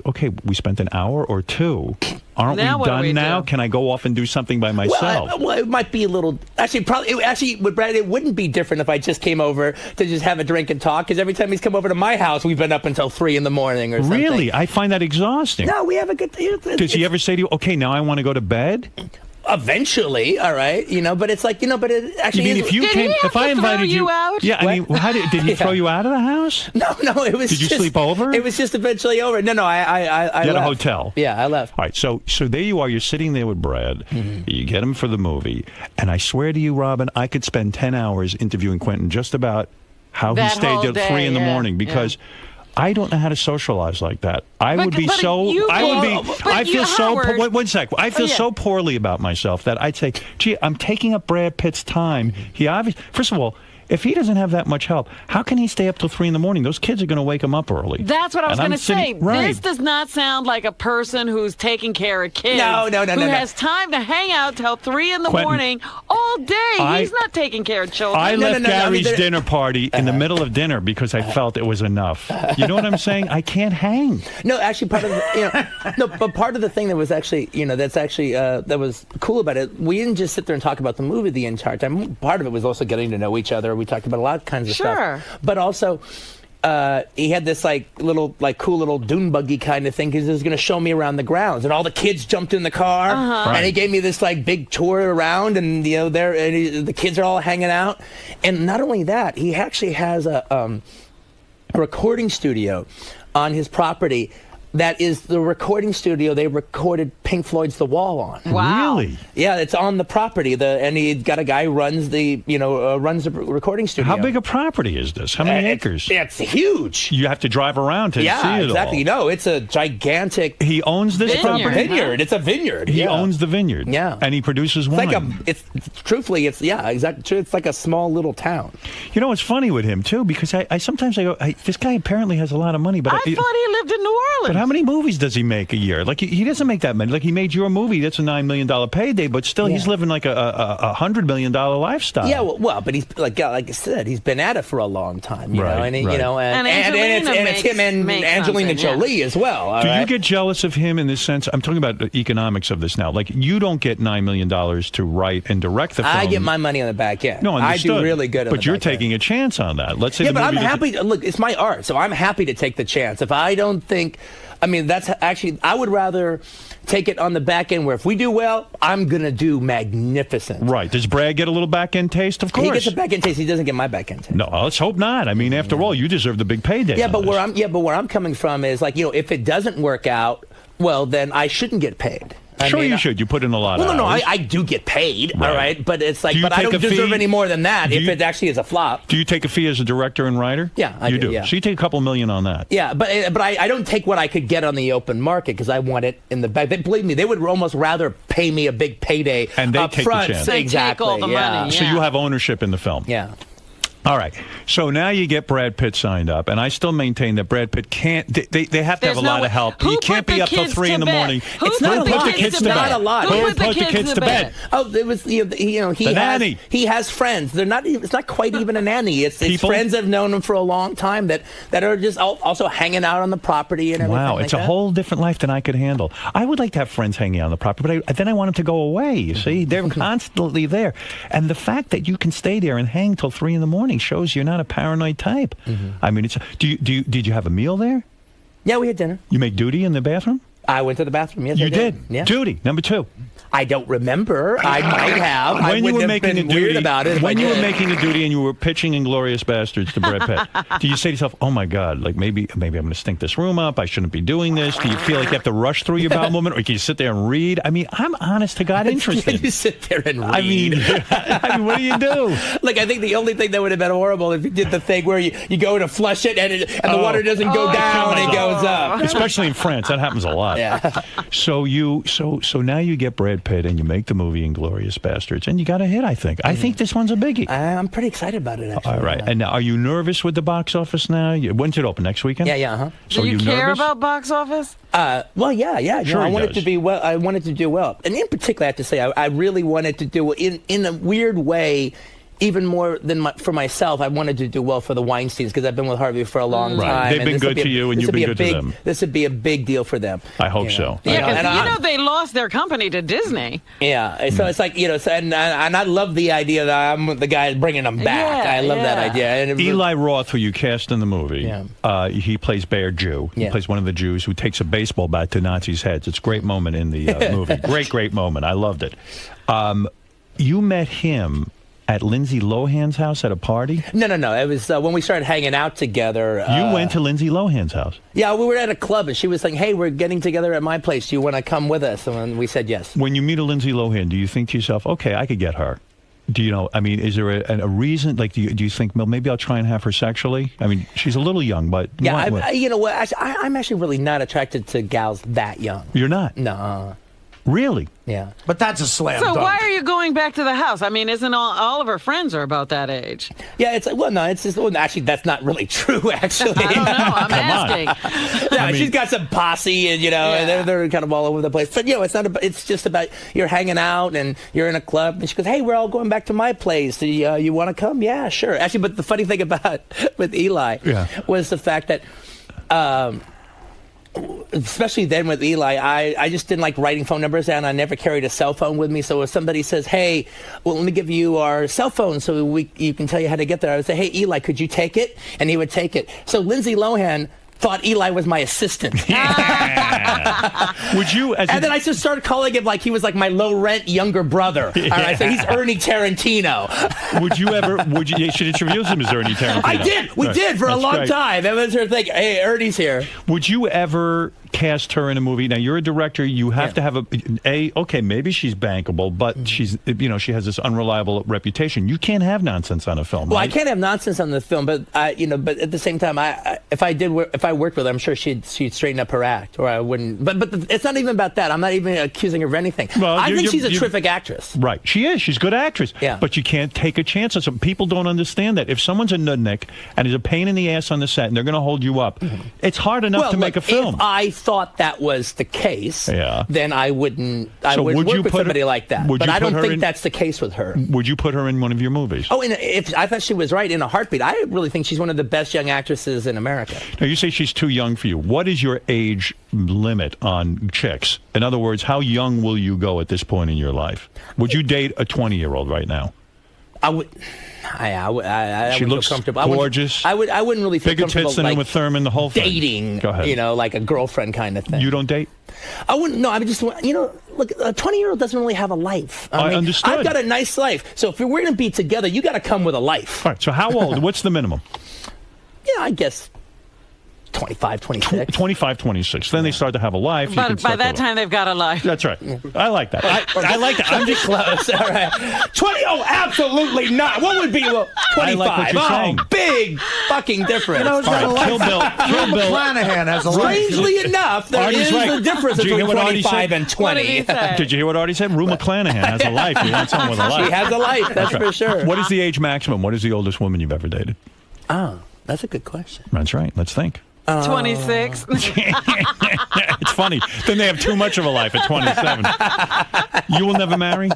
okay, we spent an hour or 2. Aren't we done now? Can I go off and do something by myself? Well, it might be a little. With Brad, it wouldn't be different if I just came over to just have a drink and talk. Because every time he's come over to my house, we've been up until 3 a.m. or something. Really? I find that exhausting. No, we have a good. Does he ever say to you, okay, now I want to go to bed? Eventually, all right, but it's like, but it actually. You mean if I invited you out? Yeah, I mean, did he throw you out of the house? No, it was. Did you sleep over? It was just eventually over. No, I you had left. a hotel. Yeah, I left. All right, so there you are. You're sitting there with Brad. You get him for the movie, and I swear to you, Robin, I could spend 10 hours interviewing Quentin just about how he That stayed whole till 3 day, in the yeah, morning because I don't know how to socialize like that. I would be so. I would be. I feel so. One sec. I feel so poorly about myself that I'd say, "Gee, I'm taking up Brad Pitt's time." He obviously, first of all, if he doesn't have that much help, how can he stay up till 3 in the morning? Those kids are going to wake him up early. That's what I was going to say. Right. This does not sound like a person who's taking care of kids. No. Who has time to hang out till 3 in the morning all day. He's not taking care of children. I left Gary's dinner party in the middle of dinner because I felt it was enough. You know what I'm saying? I can't hang. No, actually, part of the, but part of the thing that was actually, that was cool about it. We didn't just sit there and talk about the movie the entire time. Part of it was also getting to know each other. We talked about a lot of kinds of stuff. But also, he had this cool little dune buggy kind of thing because he was going to show me around the grounds, and all the kids jumped in the car, and he gave me this big tour around, and the kids are all hanging out. And not only that, he actually has a recording studio on his property. That is the recording studio they recorded Pink Floyd's The Wall on. Wow. Really? Yeah, it's on the property. And he got a guy who runs the recording studio. How big a property is this? How many acres? It's huge. You have to drive around to see it exactly. all. No, it's a gigantic. He owns this property. Vineyard. It's a vineyard. He owns the vineyard. Yeah, and he produces wine. Truthfully, exactly. It's like a small little town. You know, it's funny with him too because I sometimes go, this guy apparently has a lot of money, but I thought he lived in New Orleans. But how many movies does he make a year? Like he doesn't make that many. Like he made your movie. That's a $9 million payday, but still he's living like a $100 million lifestyle. Yeah, well, but he's like I said, he's been at it for a long time. You know, and it's him and Angelina Jolie as well. Do you get jealous of him in this sense? I'm talking about the economics of this now. Like you don't get $9 million to write and direct the film. I get my money on the back end. No, understood. I do really good. But you're taking a chance on that. Let's say. Yeah, but I'm happy. Look, it's my art, so I'm happy to take the chance. If I don't think. I mean, that's actually, I would rather take it on the back end where if we do well, I'm going to do magnificent. Right. Does Brad get a little back end taste? Of course. He gets a back end taste. He doesn't get my back end taste. No, let's hope not. I mean, after all, you deserve the big payday. Yeah, but where I'm coming from is if it doesn't work out, well, then I shouldn't get paid. Sure, you should. You put in a lot of hours. No, I do get paid, all right? But it's like, but I don't deserve any more than that if it actually is a flop. Do you take a fee as a director and writer? Yeah, I do. Yeah. So you take a couple million on that. Yeah, but I don't take what I could get on the open market because I want it in the back. Believe me, they would almost rather pay me a big payday and they up take front. the chance. They take all the money. So you have ownership in the film. Yeah. All right. So now you get Brad Pitt signed up, and I still maintain that Brad Pitt can't. They have to have a lot of help. He can't be up till 3 in the morning. It's not the kids to bed. Not a lot. Who put the kids to bed? Oh, it was the nanny. He has friends. They're not. It's not quite even a nanny. It's friends that have known him for a long time that are just also hanging out on the property and everything. Wow, it's a whole different life than I could handle. I would like to have friends hanging out on the property, but then I want them to go away. You see, they're constantly there, and the fact that you can stay there and hang till 3 in the morning shows you're not a paranoid type. I mean, did you have a meal there? Yeah, we had dinner. You make duty in the bathroom? I went to the bathroom. Yes, you I did. Yeah. Duty number 2. I don't remember. I might have. When you were making a duty about it. When you were making a duty and you were pitching Inglourious Basterds to Brad Pitt, do you say to yourself, "Oh my God, like maybe I'm going to stink this room up. I shouldn't be doing this"? Do you feel like you have to rush through your bowel movement, or can you sit there and read? I mean, I'm honest to God interested. You sit there and read. I mean, what do you do? Look, I think the only thing that would have been horrible if you did the thing where you go to flush it and the water doesn't go down, it goes up. Especially in France, that happens a lot. Yeah. So now you get Brad Pitt and you make the movie Inglourious Basterds, and you got a hit. I think. I think this one's a biggie. I'm pretty excited about it. Actually. All right. And now, are you nervous with the box office now? When's it open? Next weekend? Yeah. So do you care nervous? about box office? Well, yeah. Sure, I wanted to be well. I wanted to do well, and in particular, I have to say, I really wanted to do in a weird way. Even more than for myself, I wanted to do well for the Weinsteins because I've been with Harvey for a long time. They've been good to you, and you've been good to them. This would be a big deal for them. I hope so. Yeah, because they lost their company to Disney. Yeah, so it's like and I love the idea that I'm the guy bringing them back. I love that idea. And Eli Roth, who you cast in the movie, he plays Bear Jew. He plays one of the Jews who takes a baseball bat to Nazis' heads. It's a great moment in the movie. Great moment. I loved it. You met him at Lindsay Lohan's house at a party? No. It was when we started hanging out together. You went to Lindsay Lohan's house? Yeah, we were at a club, and she was saying, "Hey, we're getting together at my place. Do you want to come with us?" And we said yes. When you meet a Lindsay Lohan, do you think to yourself, "Okay, I could get her"? Do you know? I mean, is there a reason? Like, do you think, well, maybe I'll try and have her sexually? I mean, she's a little young, but yeah, you know what? I'm actually really not attracted to gals that young. You're not? No. Really? Yeah. But that's a slam So dunk. why are you going back to the house? I mean, isn't all of her friends are about that age? Yeah, it's well, no, it's just actually that's not really true. Actually, I don't know. I'm asking. Yeah, I mean, she's got some posse, and and they're kind of all over the place. But it's not. It's just about you're hanging out and you're in a club, and she goes, "Hey, we're all going back to my place. Do you want to come?" Yeah, sure. Actually, but the funny thing about with Eli was the fact that. Especially then with Eli, I just didn't like writing phone numbers down. I never carried a cell phone with me. So if somebody says, "Hey, well, let me give you our cell phone so you can tell you how to get there," I would say, "Hey, Eli, could you take it?" And he would take it. So Lindsay Lohan thought Eli was my assistant. Would you? And then I just started calling him like he was like my low-rent younger brother. All right, so he's Ernie Tarantino. Would you ever? You should introduce him as Ernie Tarantino. I did. We did for a long time. That was her thing. Hey, Ernie's here. Would you ever cast her in a movie? Now you're a director. You have to have okay, maybe she's bankable, but she's she has this unreliable reputation. You can't have nonsense on a film. Well, right? I can't have nonsense on the film, but but at the same time, if I worked with her, I'm sure she'd straighten up her act, or I wouldn't. But it's not even about that. I'm not even accusing her of anything. Well, I think she's a terrific actress. Right, she is. She's a good actress. Yeah. But you can't take a chance on some people. Don't understand that. If someone's a nudnik and is a pain in the ass on the set, and they're going to hold you up, it's hard enough to make a film. If I thought that was the case, then I wouldn't. I wouldn't work with somebody like that. But I don't think that's the case with her. Would you put her in one of your movies? Oh, if I thought she was right in a heartbeat. I really think she's one of the best young actresses in America. Now, you say she's too young for you. What is your age limit on chicks? In other words, how young will you go at this point in your life? Would you date a 20-year-old right now? I would. She looks feel comfortable. gorgeous. I wouldn't really feel bigger comfortable tits than like with Thurman, the whole thing. Dating, Go ahead. like a girlfriend kind of thing. You don't date? I wouldn't. No, I would just. Look, a 20-year-old doesn't really have a life. I mean, understood. I've got a nice life. So if we're going to be together, you got to come with a life. All right. So how old? What's the minimum? Yeah, I guess 25, 26. 25, 26. Then they start to have a life. But by that time, they've got a life. That's right. I like that. I like that. I'm just close. All right. 20? Oh, absolutely not. What would be 25? I like what you're saying. Big fucking difference. Who's got a life? Kill Bill. McClanahan has a life. Strangely enough, there is a difference Did you hear between what Artie 25 said? and 20. Did you hear what Artie said? Rue McClanahan has a life. You want someone with a life. She has a life, that's for sure. What is the age maximum? What is the oldest woman you've ever dated? Oh, that's a good question. That's right. Let's think. 26. It's funny. Then they have too much of a life at 27. You will never marry?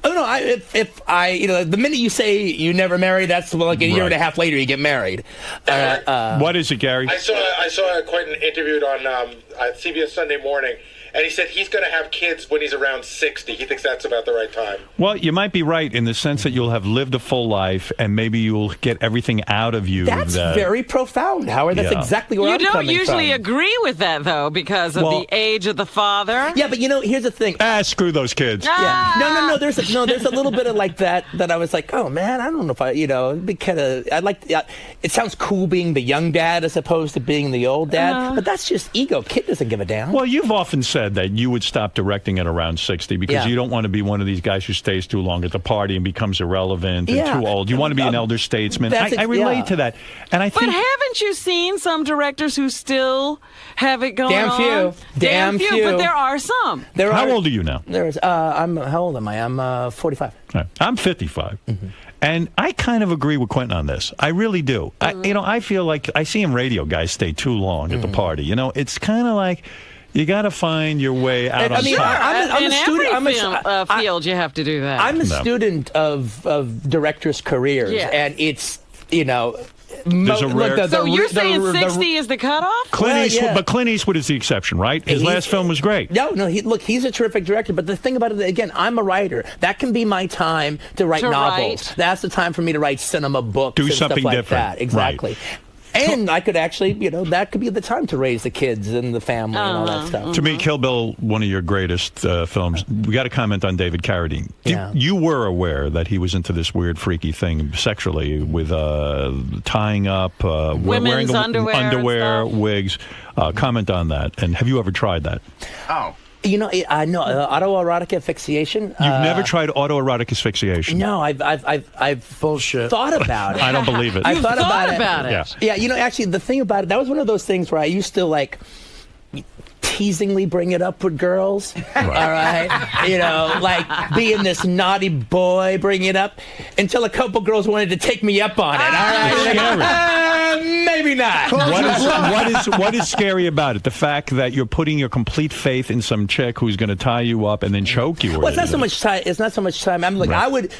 Oh no! If I the minute you say you never marry, that's like a year and a half later you get married. What is it, Gary? I saw Quentin interviewed on CBS Sunday Morning, and he said he's going to have kids when he's around 60. He thinks that's about the right time. Well, you might be right in the sense that you'll have lived a full life, and maybe you'll get everything out of you. That's very profound, Howard. That's exactly where I'm coming from. You don't usually agree with that, though, because of the age of the father. Yeah, but here's the thing. Screw those kids. Yeah. No. There's a little bit of like that I was like, oh man, I don't know if it'd be kind of. I'd like. It sounds cool being the young dad as opposed to being the old dad, but that's just ego. Kid doesn't give a damn. Well, you've often said that you would stop directing at around 60 because you don't want to be one of these guys who stays too long at the party and becomes irrelevant and too old. You want to be an elder statesman. I relate to that. And I think. But haven't you seen some directors who still have it going on? Damn few. But there are some. How old are you now? How old am I? I'm 45. Right. I'm 55. Mm-hmm. And I kind of agree with Quentin on this. I really do. I feel like I see in radio guys stay too long at the party. It's kind of like you got to find your way out on top. I'm a student. Every field you have to do that. I'm a student of directors' careers, and it's There's a rare. So you're saying 60 is the cutoff? Clint Eastwood, but Clint Eastwood is the exception, right? His last film was great. No. He's a terrific director. But the thing about it, again, I'm a writer. That can be my time to write novels. That's the time for me to write cinema books. Do and something stuff like different. That. Exactly. Right. And I could actually, that could be the time to raise the kids and the family and all that stuff. To me, Kill Bill, one of your greatest films. We got to comment on David Carradine. You were aware that he was into this weird, freaky thing sexually with tying up, wearing underwear, wigs. Comment on that. And have you ever tried that? Oh. You know, I know autoerotic asphyxiation. You've never tried autoerotic asphyxiation? No, I've Bullshit. thought about it. I don't believe it. I've thought about it. Yeah. Yeah, you know, actually, the thing about it, that was one of those things where I used to like teasingly bring it up with girls. All right, you know, like being this naughty boy, bring it up until a couple girls wanted to take me up on it. All right, maybe not. What is scary about it? The fact that you're putting your complete faith in some chick who's going to tie you up and then choke you. Well, it's not so much time. It's not so much time. I'm like, Right.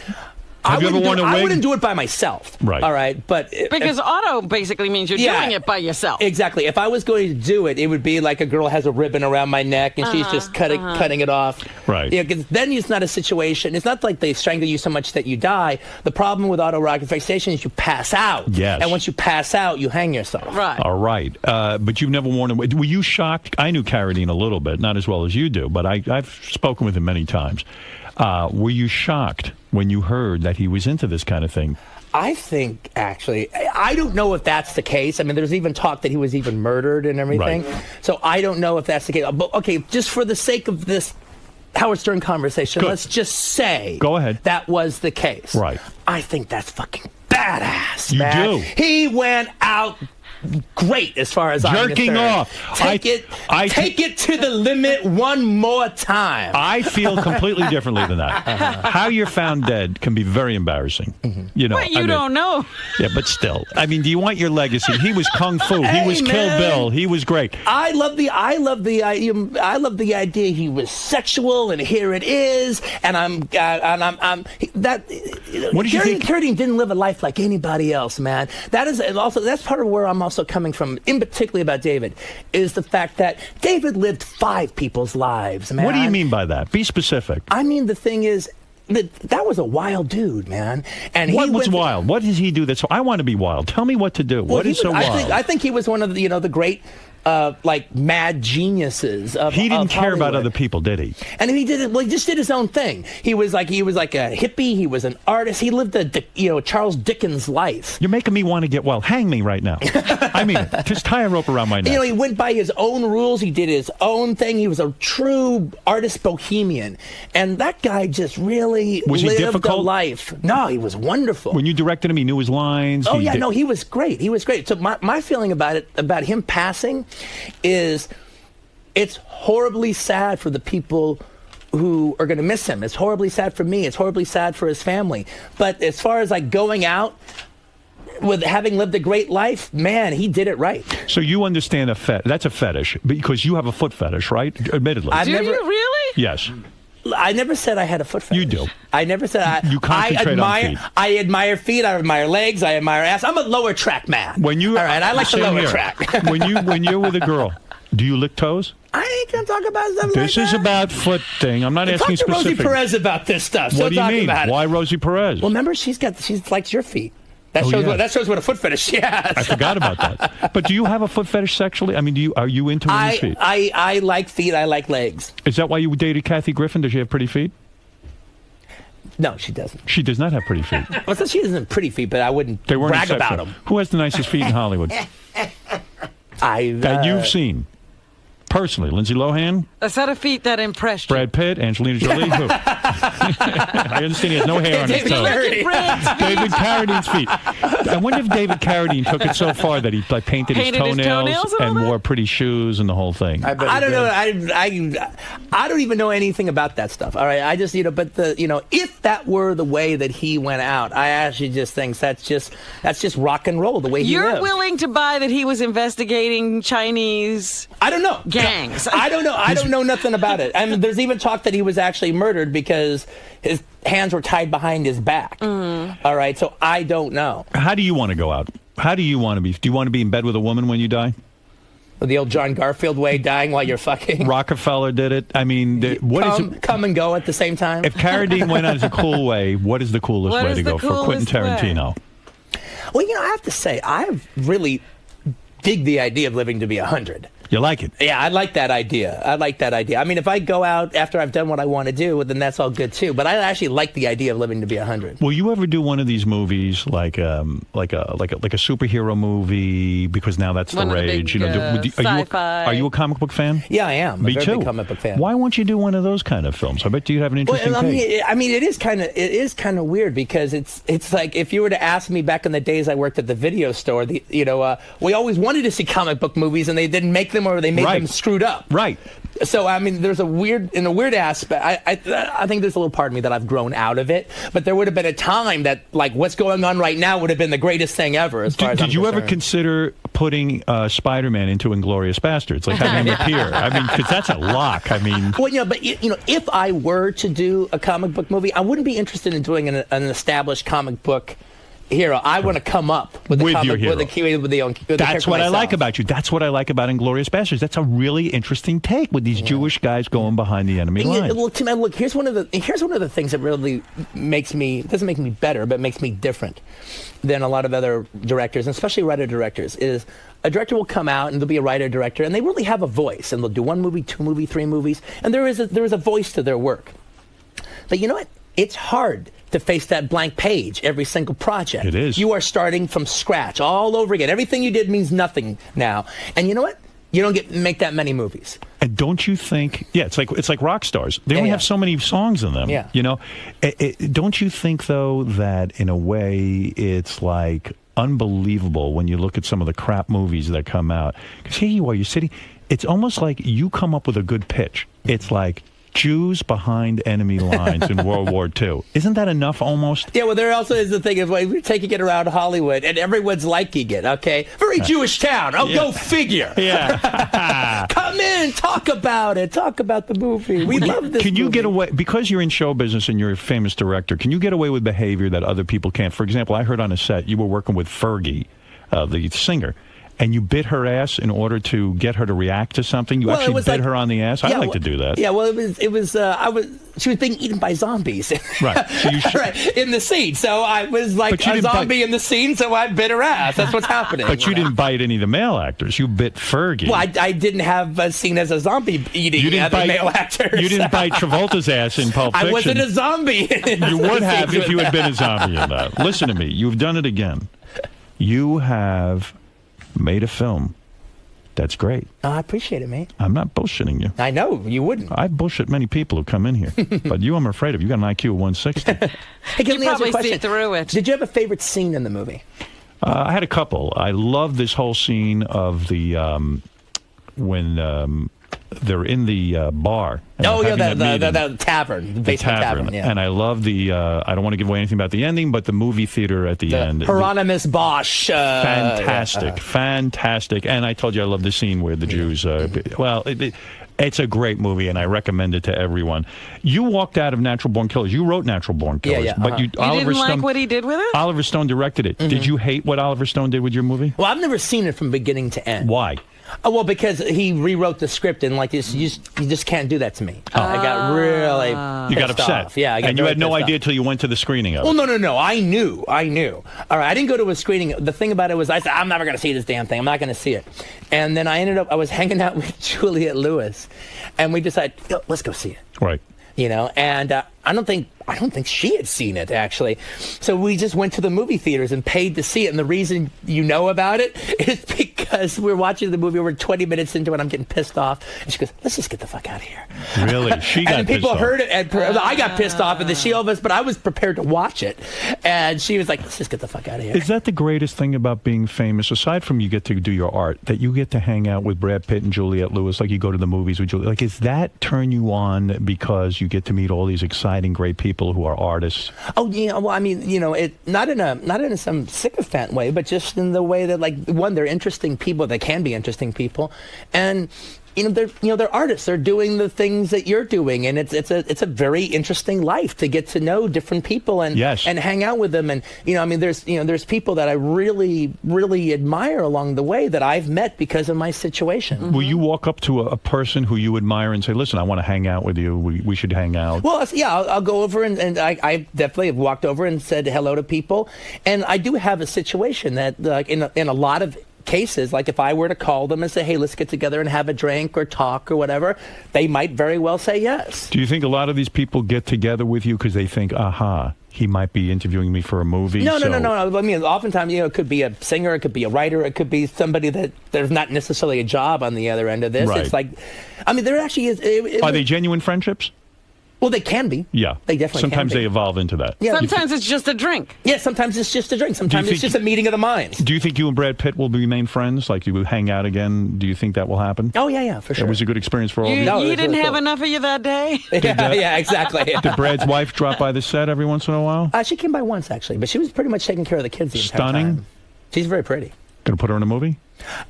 I you ever worn a wig? I wouldn't do it by myself. Right. All right. But Because auto basically means you're doing it by yourself. Exactly. If I was going to do it, it would be like a girl has a ribbon around my neck and she's just cutting it off. Right. You know, 'cause then it's not a situation. It's not like they strangle you so much that you die. The problem with autoerotic fixation is you pass out. Yes. And once you pass out, you hang yourself. Right. All right. But you've never worn a wig. Were you shocked? I knew Carradine a little bit, not as well as you do, but I've spoken with him many times. Were you shocked when you heard that he was into this kind of thing? I think, actually, I don't know if that's the case. I mean, there's even talk that he was even murdered and everything. Right. So I don't know if that's the case. But, okay, just for the sake of this Howard Stern conversation, Good. let's just say Go ahead. that was the case. Right. I think that's fucking badass, You man. do. He went out great as far as I'm Jerking concerned. off. Take it to the limit one more time. I feel completely differently than that. How you're found dead can be very embarrassing. You know, But you don't know. Yeah, but still, I mean, do you want your legacy? He was Kung Fu. He was Kill man. Bill. He was great. I love the idea he was sexual, and here it is. And I'm that. What did you think? Carradine didn't live a life like anybody else, man. That's part of where I'm also coming from, in particular about David, is the fact that David lived 5 people's lives, man. What do you mean by that? Be specific. I mean, the thing is, that was a wild dude, man. And What was wild? What did he do that's... I want to be wild. Tell me what to do. Well, what is so wild? I think he was one of the, the great, like, mad geniuses of He didn't of care about Hollywood. other people, did he? And he did it. Well, he just did his own thing. He was like a hippie. He was an artist. He lived a Charles Dickens life. You're making me want to get wild. Hang me right now. I mean, just tie a rope around my neck. He went by his own rules. He did his own thing. He was a true artist bohemian. And that guy just really Was he lived difficult? a life. No, he was wonderful. When you directed him, he knew his lines. Oh, yeah, no, he was great. He was great. So my feeling about him passing is it's horribly sad for the people who are going to miss him. It's horribly sad for me. It's horribly sad for his family. But as far as like going out with having lived a great life, man, he did it right. So you understand that's a fetish because you have a foot fetish, right? Admittedly. I've Do never- you really? Yes. I never said I had a foot fetish. You do. I never said You concentrate on feet. I admire feet. I admire legs. I admire ass. I'm a lower track man. When you all right, I like the same lower here. track. when you're with a girl, do you lick toes? I ain't gonna talk about stuff like that. This is about foot thing. I'm not asking Talk to Rosie specific. Perez about this stuff. What do you talk mean? about it. Why Rosie Perez? Well, remember, she likes your feet. That Oh, shows yeah. that shows what a foot fetish she has. I forgot about that. But do you have a foot fetish sexually? I mean, are you into women's feet? I like feet. I like legs. Is that why you dated Kathy Griffin? Does she have pretty feet? No, she doesn't. She does not have pretty feet. Well, so she doesn't have pretty feet, but I wouldn't They weren't brag about exceptional. them. Who has the nicest feet in Hollywood that you've seen? Personally, Lindsay Lohan, A set of feet that impressed you. Brad Pitt, Angelina Jolie. Who? I understand he has no hair on his David toes. Carradine. Brad's feet. David Carradine's feet. I wonder if David Carradine took it so far that he like painted his Painted his toenails and all and that? wore pretty shoes and the whole thing. I don't know. I don't even know anything about that stuff. All right, I just but if that were the way that he went out, I actually just think that's just rock and roll the way he You're lived. willing to buy that he was investigating Chinese I don't know. gangs. I don't know. I don't know nothing about it. I mean, there's even talk that he was actually murdered because his hands were tied behind his back. All right, so I don't know. How do you want to go out? How do you want to be? Do you want to be in bed with a woman when you die? The old John Garfield way, dying while you're fucking. Rockefeller did it. I mean, what is it? Come and go at the same time. If Carradine went out as a cool way, what is the coolest What way is to the go for Quentin coolest way? Tarantino? Well, I have to say, I really dig the idea of living to be 100. You like it? Yeah, I like that idea. I mean, if I go out after I've done what I want to do, then that's all good too. But I actually like the idea of living to be 100. Will you ever do one of these movies like a superhero movie? Because now that's One the of the rage. big, sci-fi. Are you a comic book fan? Yeah, I am. Me a very too. Big comic book fan. Why won't you do one of those kind of films? I bet you have an interesting take. I mean, it is kind of weird because it's like if you were to ask me back in the days I worked at the video store, we always wanted to see comic book movies and they didn't make them or they made them screwed up. Right. So I mean, there's a weird aspect. I think there's a little part of me that I've grown out of it, but there would have been a time that like what's going on right now would have been the greatest thing ever. As far as did you ever consider putting Spider-Man into Inglourious Basterds, like having him appear? I mean, because that's a lock. I mean, well, but if I were to do a comic book movie, I wouldn't be interested in doing an established comic book hero. I want to come up with the comic, your hero. That's what I like about you. That's what I like about Inglourious Basterds. That's a really interesting take with these Jewish guys going behind the enemy lines. Well, Tim, look, here's one of the things that really doesn't make me better, but makes me different than a lot of other directors, and especially writer-directors, is a director will come out and they'll be a writer-director, and they really have a voice, and they'll do 1 movie, 2 movies, 3 movies, and there is a voice to their work. But you know what? It's hard to face that blank page every single project. It is. You are starting from scratch all over again. Everything you did means nothing now. And you know what? You don't make that many movies. And don't you think? Yeah, it's like rock stars. They only have so many songs in them. Yeah. Don't you think though that in a way it's like unbelievable when you look at some of the crap movies that come out? Because here you are, you're sitting. It's almost like you come up with a good pitch. It's like Jews behind enemy lines in World War II. Isn't that enough almost? Yeah, well, there also is the thing of we're taking it around Hollywood, and everyone's liking it, okay? Very Jewish town. Oh, go figure. Yeah. Come in, talk about it. Talk about the movie. We love this Can you movie. get away, because you're in show business and you're a famous director, can you get away with behavior that other people can't? For example, I heard on a set you were working with Fergie, the singer, and you bit her ass in order to get her to react to something. You actually bit her on the ass. I like to do that. Yeah, well, she was being eaten by zombies. Right. So you right, in the scene. So I was like a zombie in the scene, so I bit her ass. That's what's happening. But you didn't bite any of the male actors. You bit Fergie. Well, I didn't have a scene as a zombie eating other male actors. You didn't bite Travolta's ass in Pulp Fiction. I wasn't a zombie. You would have if you had been a zombie in that. Listen to me. You've done it again. You have made a film that's great. Oh, I appreciate it, mate. I'm not bullshitting you. I know, you wouldn't. I bullshit many people who come in here. But you, I'm afraid of. You got an IQ of 160. Hey, you probably see through it. Did you have a favorite scene in the movie? I had a couple. I love this whole scene of the when they're in the bar. Oh, yeah, the tavern, the basement tavern. Yeah. And I love the, I don't want to give away anything about the ending, but the movie theater at the end. Hieronymus Bosch. Fantastic, fantastic. And I told you I love the scene where the Jews, it's a great movie, and I recommend it to everyone. You walked out of Natural Born Killers. You wrote Natural Born Killers. But you didn't like what he did with it? Oliver Stone directed it. Did you hate what Oliver Stone did with your movie? Well, I've never seen it from beginning to end. Why? Oh, well, because he rewrote the script and like you just can't do that to me. I got really you got upset. Off. Yeah, I got and you had no idea till you went to the screening of it. Well, no. I knew. All right, I didn't go to a screening. The thing about it was I said I'm never going to see this damn thing. I'm not going to see it. And then I was hanging out with Juliette Lewis, and we decided let's go see it. Right. And I don't think she had seen it, actually. So we just went to the movie theaters and paid to see it. And the reason you know about it is because we're watching the movie, we're 20 minutes into it, I'm getting pissed off. And she goes, let's just get the fuck out of here. Really? She got and people pissed heard off. it, and I got pissed off, and then she almost, but I was prepared to watch it. And she was like, let's just get the fuck out of here. Is that the greatest thing about being famous, aside from you get to do your art, that you get to hang out with Brad Pitt and Juliette Lewis, like you go to the movies with Juliette? Like, is that turn you on because you get to meet all these exciting, great people who are artists? Oh, yeah. Well, I mean, it not in some sycophant way, but just in the way that, like, one, they're interesting people. They can be interesting people, and they're artists. They're doing the things that you're doing, and it's a very interesting life to get to know different people and hang out with them. And there's people that I really, really admire along the way that I've met because of my situation. Mm-hmm. Will you walk up to a person who you admire and say, "Listen, I want to hang out with you. We should hang out"? Well, yeah, I'll go over and I definitely have walked over and said hello to people, and I do have a situation that in a lot of cases, like if I were to call them and say, hey, let's get together and have a drink or talk or whatever, they might very well say yes. Do you think a lot of these people get together with you because they think, aha, he might be interviewing me for a movie? No. I mean, oftentimes, it could be a singer, it could be a writer, it could be somebody that there's not necessarily a job on the other end of this. Right. It's like, I mean, there actually is. Are they genuine friendships? Well, they can be. Yeah. They definitely Sometimes can be. they evolve into that. Yeah. Sometimes it's just a drink. Yeah, sometimes it's just a drink. Sometimes it's just a meeting of the minds. Do you think you and Brad Pitt will remain friends? Like you will hang out again? Do you think that will happen? Oh, yeah, for sure. It was a good experience for all of you? No, it You was didn't really have cool. enough of you that day? Yeah, exactly. Did Brad's wife drop by the set every once in a while? She came by once, actually, but she was pretty much taking care of the kids the entire Stunning? time. She's very pretty. Going to put her in a movie?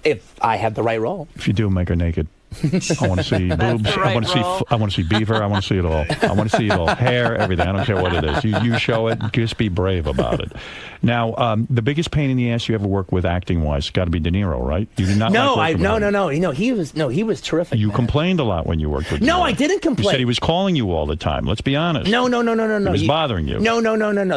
If I had the right role. If you do, make her naked. I want to see boobs. the right role. I want to see beaver. I want to see it all. I want to see it all. Hair, everything. I don't care what it is. You show it. Just be brave about it. Now, the biggest pain in the ass you ever worked with acting-wise got to be De Niro, right? You did not. No, like working with him. no. He was terrific. You man. complained a lot when you worked with. No, De Niro. I didn't complain. You said he was calling you all the time. Let's be honest. No. It was bothering you. No.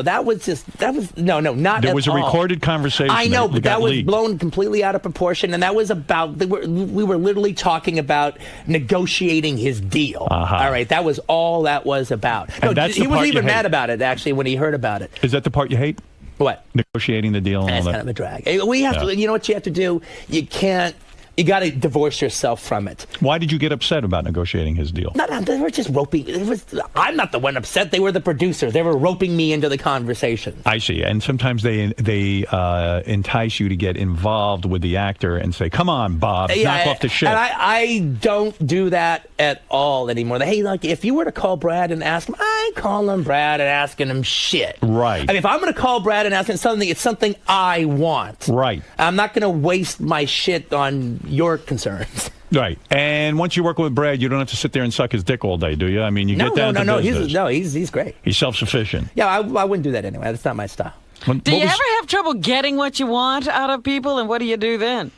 That was not. There at was a all. recorded conversation. I know, but that was leaked. blown completely out of proportion, and that was about. We were literally talking about negotiating his deal. Uh-huh. All right, that was all that was about. And that's the he was part you even hate. mad about it actually when he heard about it. Is that the part you hate? What? Negotiating the deal and That's all kind that. of a drag. We have to. You know what you have to do? You can't. You got to divorce yourself from it. Why did you get upset about negotiating his deal? No, they were just roping. I'm not the one upset. They were the producers. They were roping me into the conversation. I see. And sometimes they entice you to get involved with the actor and say, come on, Bob, knock off the shit. And I don't do that at all anymore. Hey, like, if you were to call Brad and ask him, I call him Brad and asking him shit. Right. I mean, if I'm going to call Brad and ask him something, it's something I want. Right. I'm not going to waste my shit on your concerns. Right. And once you work with Brad, you don't have to sit there and suck his dick all day, do you? I mean, you get down to business. He's great. He's self-sufficient. Yeah, I wouldn't do that anyway. That's not my style. Do you ever have trouble getting what you want out of people, and what do you do then?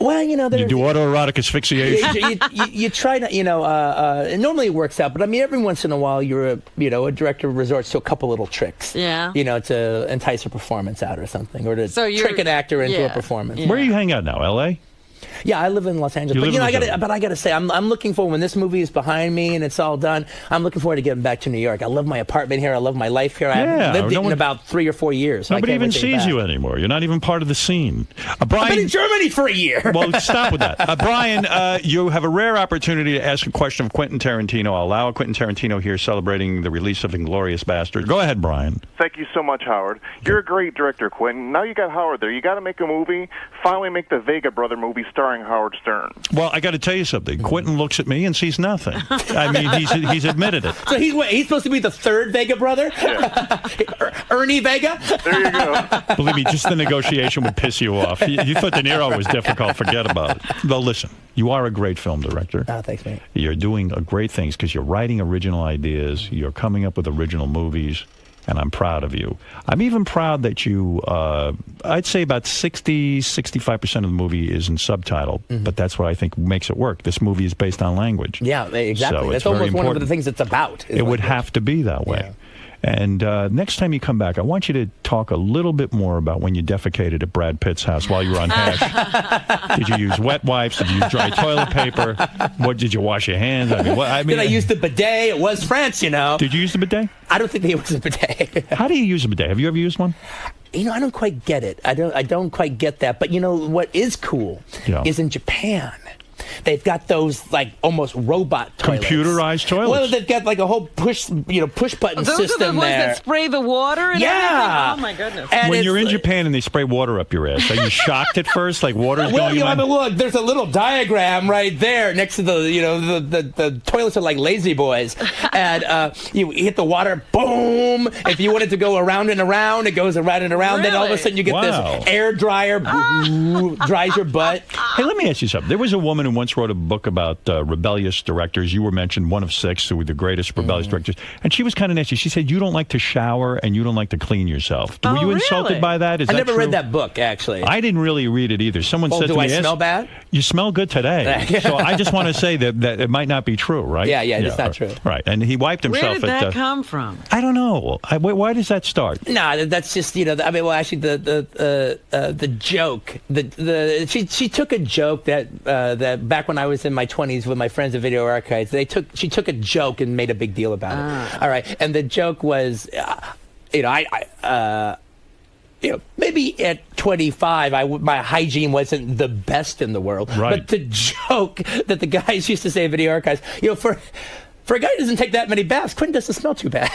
Well, you do autoerotic asphyxiation. you try to, normally it works out, but I mean, every once in a while, a director resorts to a couple little tricks. Yeah. To entice a performance out or something, or to trick an actor into a performance. Yeah. Where are you hanging out now, L.A.? Yeah, I live in Los Angeles. But I got to say, I'm looking forward when this movie is behind me and it's all done. I'm looking forward to getting back to New York. I love my apartment here. I love my life here. I haven't lived it in about 3 or 4 years. So Nobody even sees you anymore. You're not even part of the scene. Brian, I've been in Germany for a year. Well, stop with that. Brian, you have a rare opportunity to ask a question of Quentin Tarantino. I'll allow Quentin Tarantino here celebrating the release of Inglourious Basterds. Go ahead, Brian. Thank you so much, Howard. You're a great director, Quentin. Now you got Howard there. You got to make a movie. Finally make the Vega brother movie starring Howard Stern. Well, I got to tell you something. Quentin looks at me and sees nothing. I mean, he's admitted it. So he's supposed to be the third Vega brother? Yeah. Ernie Vega? There you go. Believe me, just the negotiation would piss you off. You thought De Niro was difficult. Forget about it. Well, listen, you are a great film director. Thanks, man. You're doing great things because you're writing original ideas. You're coming up with original movies. And I'm proud of you. I'm even proud that you, I'd say about 65% of the movie is in subtitle, but that's what I think makes it work. This movie is based on language. Yeah, exactly. So that's almost one of the things it's about. It would have to be that way. Yeah. And next time you come back, I want you to talk a little bit more about when you defecated at Brad Pitt's house while you were on hash. Did you use wet wipes? Did you use dry toilet paper? What did you wash your hands? I mean, did I use the bidet? It was France, Did you use the bidet? I don't think it was a bidet. How do you use a bidet? Have you ever used one? I don't quite get it. I don't quite get that. But what is cool is in Japan. They've got those like almost robot toilets. Computerized toilets. Well, they've got like a whole push button Those system are the ones there. that spray the water and everything? Oh my goodness. And when you're in Japan and they spray water up your ass, are you shocked at first? Like water's going in? Well, look, there's a little diagram right there next to the toilets are like lazy boys, and you hit the water, boom. If you want it to go around and around, it goes around and around. Really? Then all of a sudden you get this air dryer, dries your butt. Hey, let me ask you something. There was a woman who Thurman once wrote a book about rebellious directors. You were mentioned one of 6 who were the greatest rebellious directors. And she was kind of nasty. She said, you don't like to shower and you don't like to clean yourself. Were you insulted by that? Is I that never true? read that book, actually. I didn't really read it either. Someone said to me, do I smell bad? You smell good today. So I just want to say that it might not be true, right? Yeah, it's not true. Right. And he wiped himself. Where did that come from? I don't know. Why does that start? No, that's just, actually the joke. She took a joke that back when I was in my 20s with my friends at Video Archives, she took a joke and made a big deal about it. All right. And the joke was, maybe at 25, my hygiene wasn't the best in the world. Right. But the joke that the guys used to say at Video Archives, for a guy who doesn't take that many baths, Quentin doesn't smell too bad.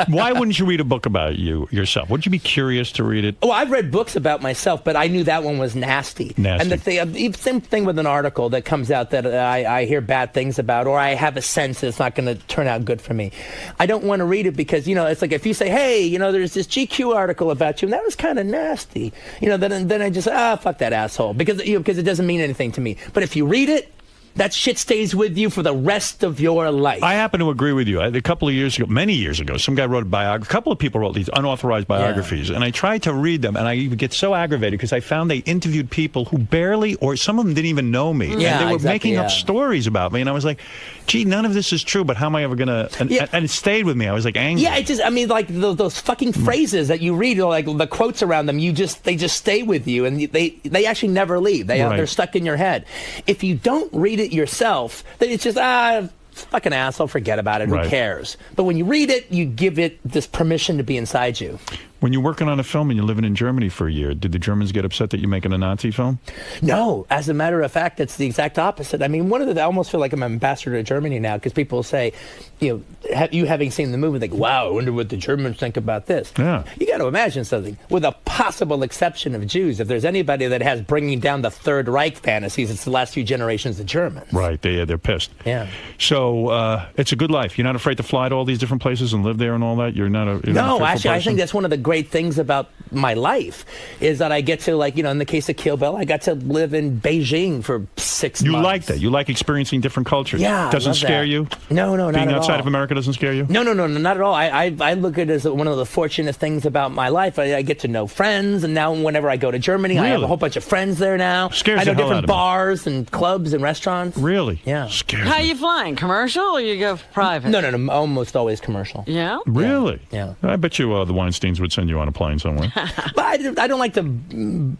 Why wouldn't you read a book about yourself? Would you be curious to read it? Oh, I've read books about myself, but I knew that one was nasty. And the same thing with an article that comes out that I hear bad things about, or I have a sense that it's not going to turn out good for me. I don't want to read it because, it's like if you say, hey, there's this GQ article about you, and that was kind of nasty. Then I just, fuck that asshole, because it doesn't mean anything to me. But if you read it, that shit stays with you for the rest of your life. I happen to agree with you. A couple of years ago, many years ago, some guy wrote a biography. A couple of people wrote these unauthorized biographies, and I tried to read them, and I would get so aggravated because I found they interviewed people who barely, or some of them didn't even know me. Yeah, and they were exactly, making up stories about me, and I was like, gee, none of this is true, but how am I ever going to... And it stayed with me. I was like angry. Yeah, like those fucking phrases that you read, like the quotes around them, they just stay with you, and they actually never leave. They're stuck in your head. If you don't read it yourself, then it's just, fucking asshole, forget about it, who cares? But when you read it, you give it this permission to be inside you. When you're working on a film and you're living in Germany for a year, did the Germans get upset that you're making a Nazi film? No. As a matter of fact, it's the exact opposite. I mean, I almost feel like I'm an ambassador to Germany now, because people say, you having seen the movie, think, wow, I wonder what the Germans think about this. Yeah. You got to imagine something. With a possible exception of Jews, if there's anybody that has bringing down the Third Reich fantasies, it's the last few generations of Germans. Right. They're pissed. Yeah. So it's a good life. You're not afraid to fly to all these different places and live there and all that? You're not No, actually, I think that's one of the great things about my life is that I get to, in the case of Kill Bill, I got to live in Beijing for 6 months. You like that? You like experiencing different cultures? Yeah, doesn't scare you? No, not at all. Being outside of America doesn't scare you? No, not at all. I look at it as one of the fortunate things about my life. I get to know friends, and now whenever I go to Germany, I have a whole bunch of friends there now. Scares I know the hell different out of me. bars and clubs and restaurants. Really? Yeah. Scares How me. are you flying? Commercial or you go private? No, almost always commercial. Yeah? Really? Yeah. I bet you the Weinsteins would send you on a plane somewhere. But I don't like to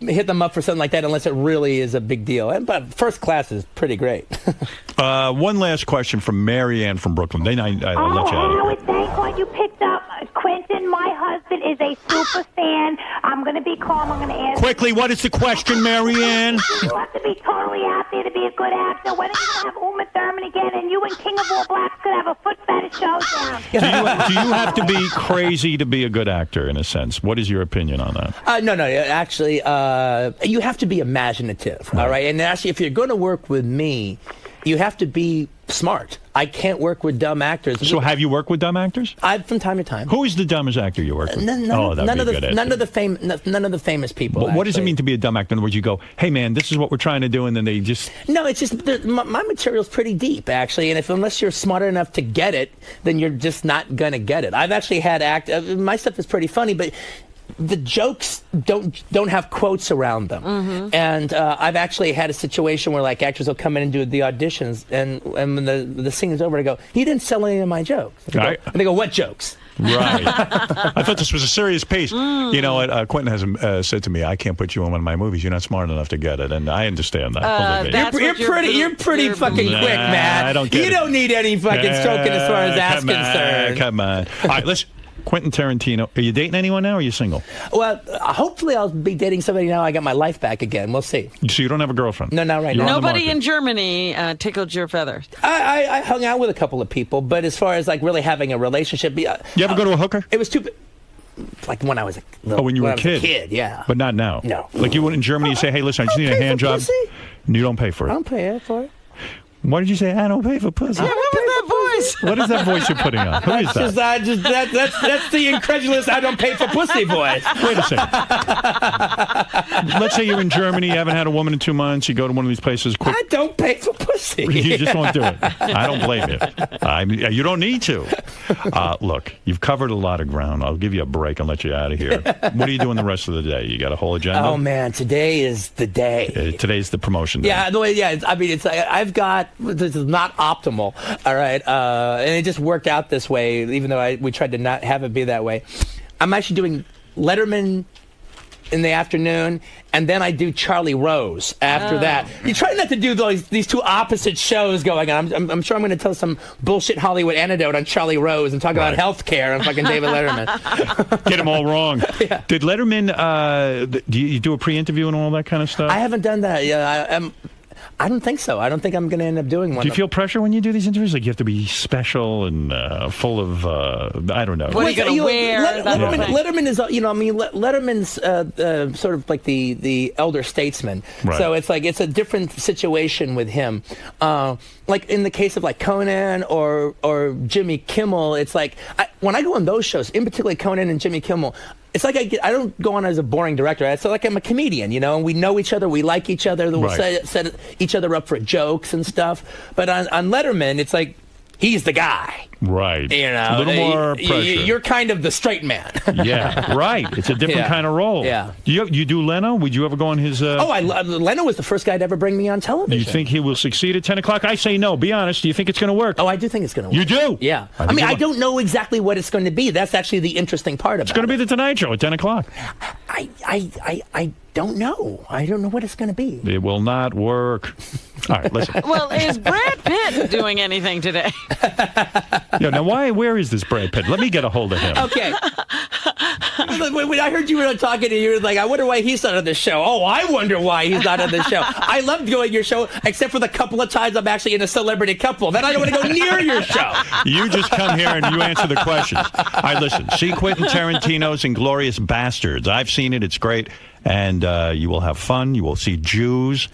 hit them up for something like that unless it really is a big deal. But first class is pretty great. One last question from Mary Ann from Brooklyn. Then I'll let you out of here. Howard, thank God you picked up Quentin. My husband is a super fan. I'm going to be calm. I'm going to ask. Quickly, what is the question, Mary Ann? You have to be totally out there to be a good actor. When are you going to have Uma Thurman again? And you and King of All Blacks could have a foot fetish showdown. Do you have to be crazy to be a good actor, in a sense? What is your opinion on that? No. Actually, you have to be imaginative, all right? And actually, if you're going to work with me, you have to be smart. I can't work with dumb actors. So have you worked with dumb actors? From time to time. Who is the dumbest actor you work with? None of the famous people. What does it mean to be a dumb actor? In other words, you go, hey, man, this is what we're trying to do, and then they just... No, it's just, my material's pretty deep, actually, and unless you're smart enough to get it, then you're just not going to get it. I've actually had my stuff is pretty funny, but the jokes don't have quotes around them. Mm-hmm. And I've actually had a situation where actors will come in and do the auditions, and when the scene is over, I go, he didn't sell any of my jokes. And they go, what jokes? Right. I thought this was a serious piece. You know what? Quentin has said to me, I can't put you in one of my movies. You're not smart enough to get it. And I understand that. You're pretty fucking quick, man. I don't get it. You don't need any fucking stroking as far as that's concerned. Come on. All right, listen. Quentin Tarantino. Are you dating anyone now, or are you single? Well, hopefully I'll be dating somebody now I got my life back again. We'll see. So you don't have a girlfriend? No, not right now. Nobody in Germany tickled your feathers? I hung out with a couple of people, but as far as really having a relationship... You ever go to a hooker? It was too... when I was a little... Oh, when you were a kid? Yeah. But not now? No. You went in Germany, you say, hey, listen, I just need a hand job. Pussy. And you don't pay for it? I don't pay for it. Why did you say, I don't pay for pussy? Yeah, what was that voice? What is that voice you're putting on? Who is that? That's the incredulous I don't pay for pussy voice. Wait a second. let's say you're in Germany, you haven't had a woman in 2 months, you go to one of these places. Quick. I don't pay for pussy. You just won't do it. I don't blame you. You don't need to. Look, you've covered a lot of ground. I'll give you a break and let you out of here. What are you doing the rest of the day? You got a whole agenda? Oh, man, today is the day. Today's the promotion day. Yeah, I mean, I've got, this is not optimal, all right? And it just worked out this way, even though we tried to not have it be that way. I'm actually doing Letterman in the afternoon, and then I do Charlie Rose after that. You try not to do these two opposite shows going on. I'm sure I'm going to tell some bullshit Hollywood anecdote on Charlie Rose and talk about health care and fucking David Letterman. Get them all wrong. Yeah. Did Letterman, do you do a pre-interview and all that kind of stuff? I haven't done that. Yeah, I don't think so. I don't think I'm going to end up doing one. Do you feel pressure when you do these interviews? Like you have to be special and full of, I don't know. What are you going to wear? Letterman is, Letterman's sort of like the elder statesman. Right. So it's like, it's a different situation with him. Like in the case of like Conan or Jimmy Kimmel, it's like, when I go on those shows, in particular Conan and Jimmy Kimmel, it's like I don't go on as a boring director. It's like I'm a comedian, and we know each other, we like each other, we'll set each other up for jokes and stuff. But on Letterman, it's like he's the guy. Right. A little more pressure. You're kind of the straight man. Yeah, right. It's a different kind of role. Yeah. You do Leno? Would you ever go on his... Leno was the first guy to ever bring me on television. You think he will succeed at 10 o'clock? I say no. Be honest. Do you think it's going to work? Oh, I do think it's going to work. You do? Yeah. I don't know exactly what it's going to be. That's actually the interesting part about it. It's going to be the Tonight Show at 10 o'clock. I don't know. I don't know what it's going to be. It will not work. All right, listen. Well, is Brad Pitt doing anything today? Now where is this Brad Pitt? Let me get a hold of him. Okay. When I heard you were talking to you, were like, I wonder why he's not on the show. Oh, I wonder why he's not on the show. I love going to your show, except for the couple of times I'm actually in a celebrity couple. Then I don't want to go near your show. You just come here and you answer the questions. All right, listen. See Quentin Tarantino's Inglourious Basterds. I've seen it. It's great. And you will have fun. You will see Jews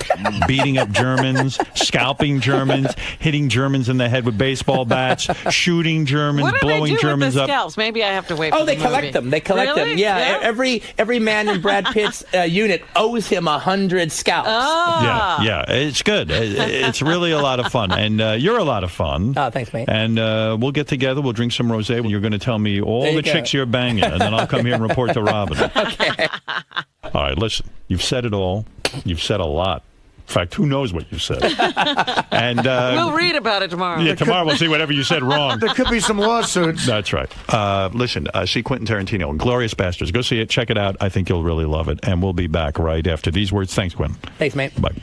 beating up Germans, scalping Germans, hitting Germans in the head with baseball bats, shooting Germans, blowing Germans with the up. scalps? Maybe I have to wait for they collect them. They collect them. Yeah. Every man in Brad Pitt's unit owes him 100 scalps. Ah. Yeah. It's good. It's really a lot of fun. And you're a lot of fun. Oh, thanks, mate. And we'll get together. We'll drink some rosé. And you're going to tell me all the chicks you're banging. And then I'll come here and report to Robin. Okay. All right, listen, you've said it all. You've said a lot. In fact, who knows what you said? And we'll read about it tomorrow. Yeah, tomorrow we'll see whatever you said wrong. There could be some lawsuits. That's right. Listen, see Quentin Tarantino, Inglourious Basterds. Go see it. Check it out. I think you'll really love it. And we'll be back right after these words. Thanks, Quentin. Thanks, mate. Bye.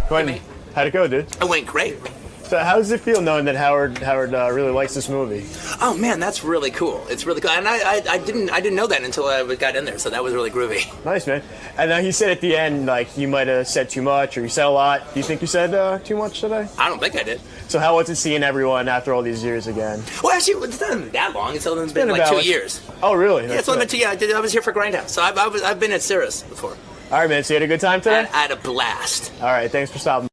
Quentin, how'd it go, dude? It went great. So how does it feel knowing that Howard really likes this movie? Oh man, that's really cool. It's really cool, and I didn't know that until I got in there. So that was really groovy. Nice, man. And then he said at the end, like, you might have said too much, or you said a lot. Do you think you said too much today? I don't think I did. So how was it seeing everyone after all these years again? Well, actually, it's not been that long. It's only been like 2 years. Oh, really? Yeah, it's only been 2 years. I was here for Grindhouse, so I've been at Cirrus before. All right, man. So you had a good time today? I had a blast. All right. Thanks for stopping.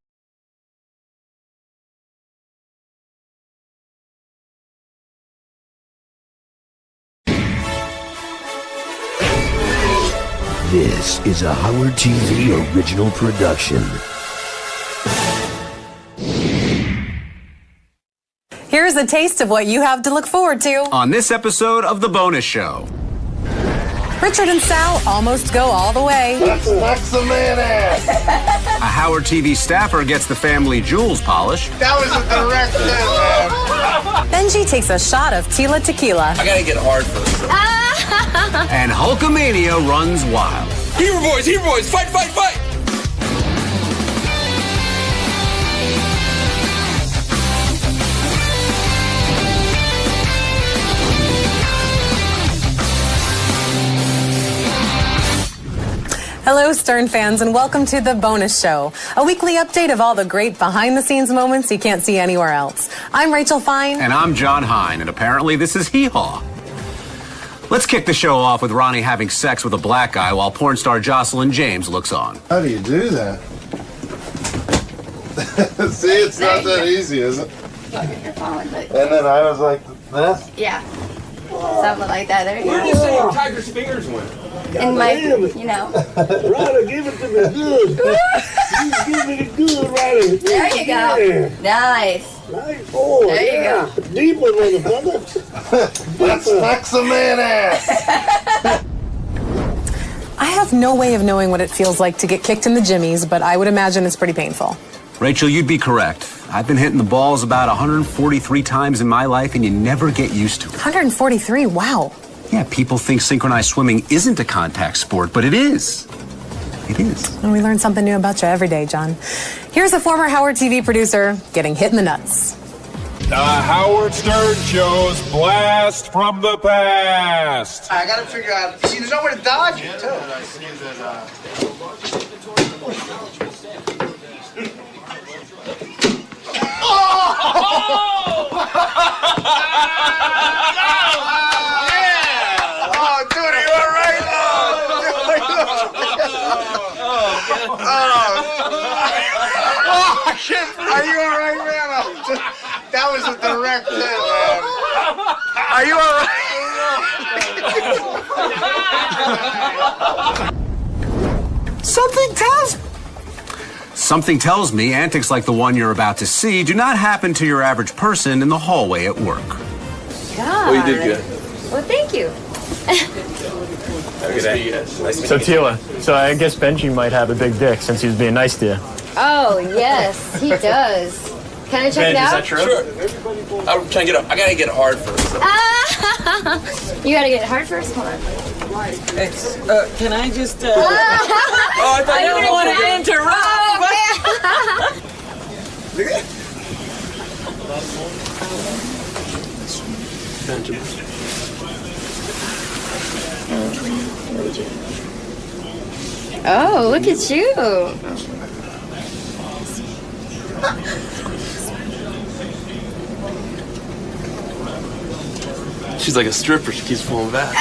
This is a Howard TV original production. Here's a taste of what you have to look forward to on this episode of The Bonus Show. Richard and Sal almost go all the way. Let's the man ass. A Howard TV staffer gets the family jewels polished. That was a direct hit, man. Benji takes a shot of Tila tequila. I gotta get hard first. And Hulkamania runs wild. Hero boys, fight, fight, fight! Hello, Stern fans, and welcome to The Bonus Show, a weekly update of all the great behind-the-scenes moments you can't see anywhere else. I'm Rachel Fine. And I'm John Hine, and apparently this is Hee Haw. Let's kick the show off with Ronnie having sex with a black guy while porn star Jocelyn James looks on. How do you do that? See, it's not that easy, is it? You're falling, but... And then I was like, this? Yeah. Something like that. There you go. We're just saying Tiger's fingers went. And my, you know. Ryder, give it to me good. You give me the good, Ryder. There you go. Yeah. Nice. Nice. Oh, there you yeah. go. Deep one, motherfucker. Let's flex a man ass. I have no way of knowing what it feels like to get kicked in the jimmies, but I would imagine it's pretty painful. Rachel, you'd be correct. I've been hitting the balls about 143 times in my life, and you never get used to it. 143, wow. Yeah, people think synchronized swimming isn't a contact sport, but it is. It is. And we learn something new about you every day, John. Here's a former Howard TV producer getting hit in the nuts. The Howard Stern Show's Blast from the Past. I gotta figure out. See, there's nowhere to dodge it, too. Oh, dude, are you all right? Oh, shit. Are you all right, man? That was a direct hit, man. Are you all right? Something tells me antics like the one you're about to see do not happen to your average person in the hallway at work. God. Well, you did good. Well, thank you. So Tila, so I guess Benji might have a big dick since he was being nice to you. Oh, yes, he does. Can I check it out? Is that true? Sure. I'm trying to get up. I gotta get hard first. You gotta get hard first? Hold on. Can I just... Oh, I thought I don't want to interrupt. Oh, look at you. She's like a stripper. She keeps pulling back.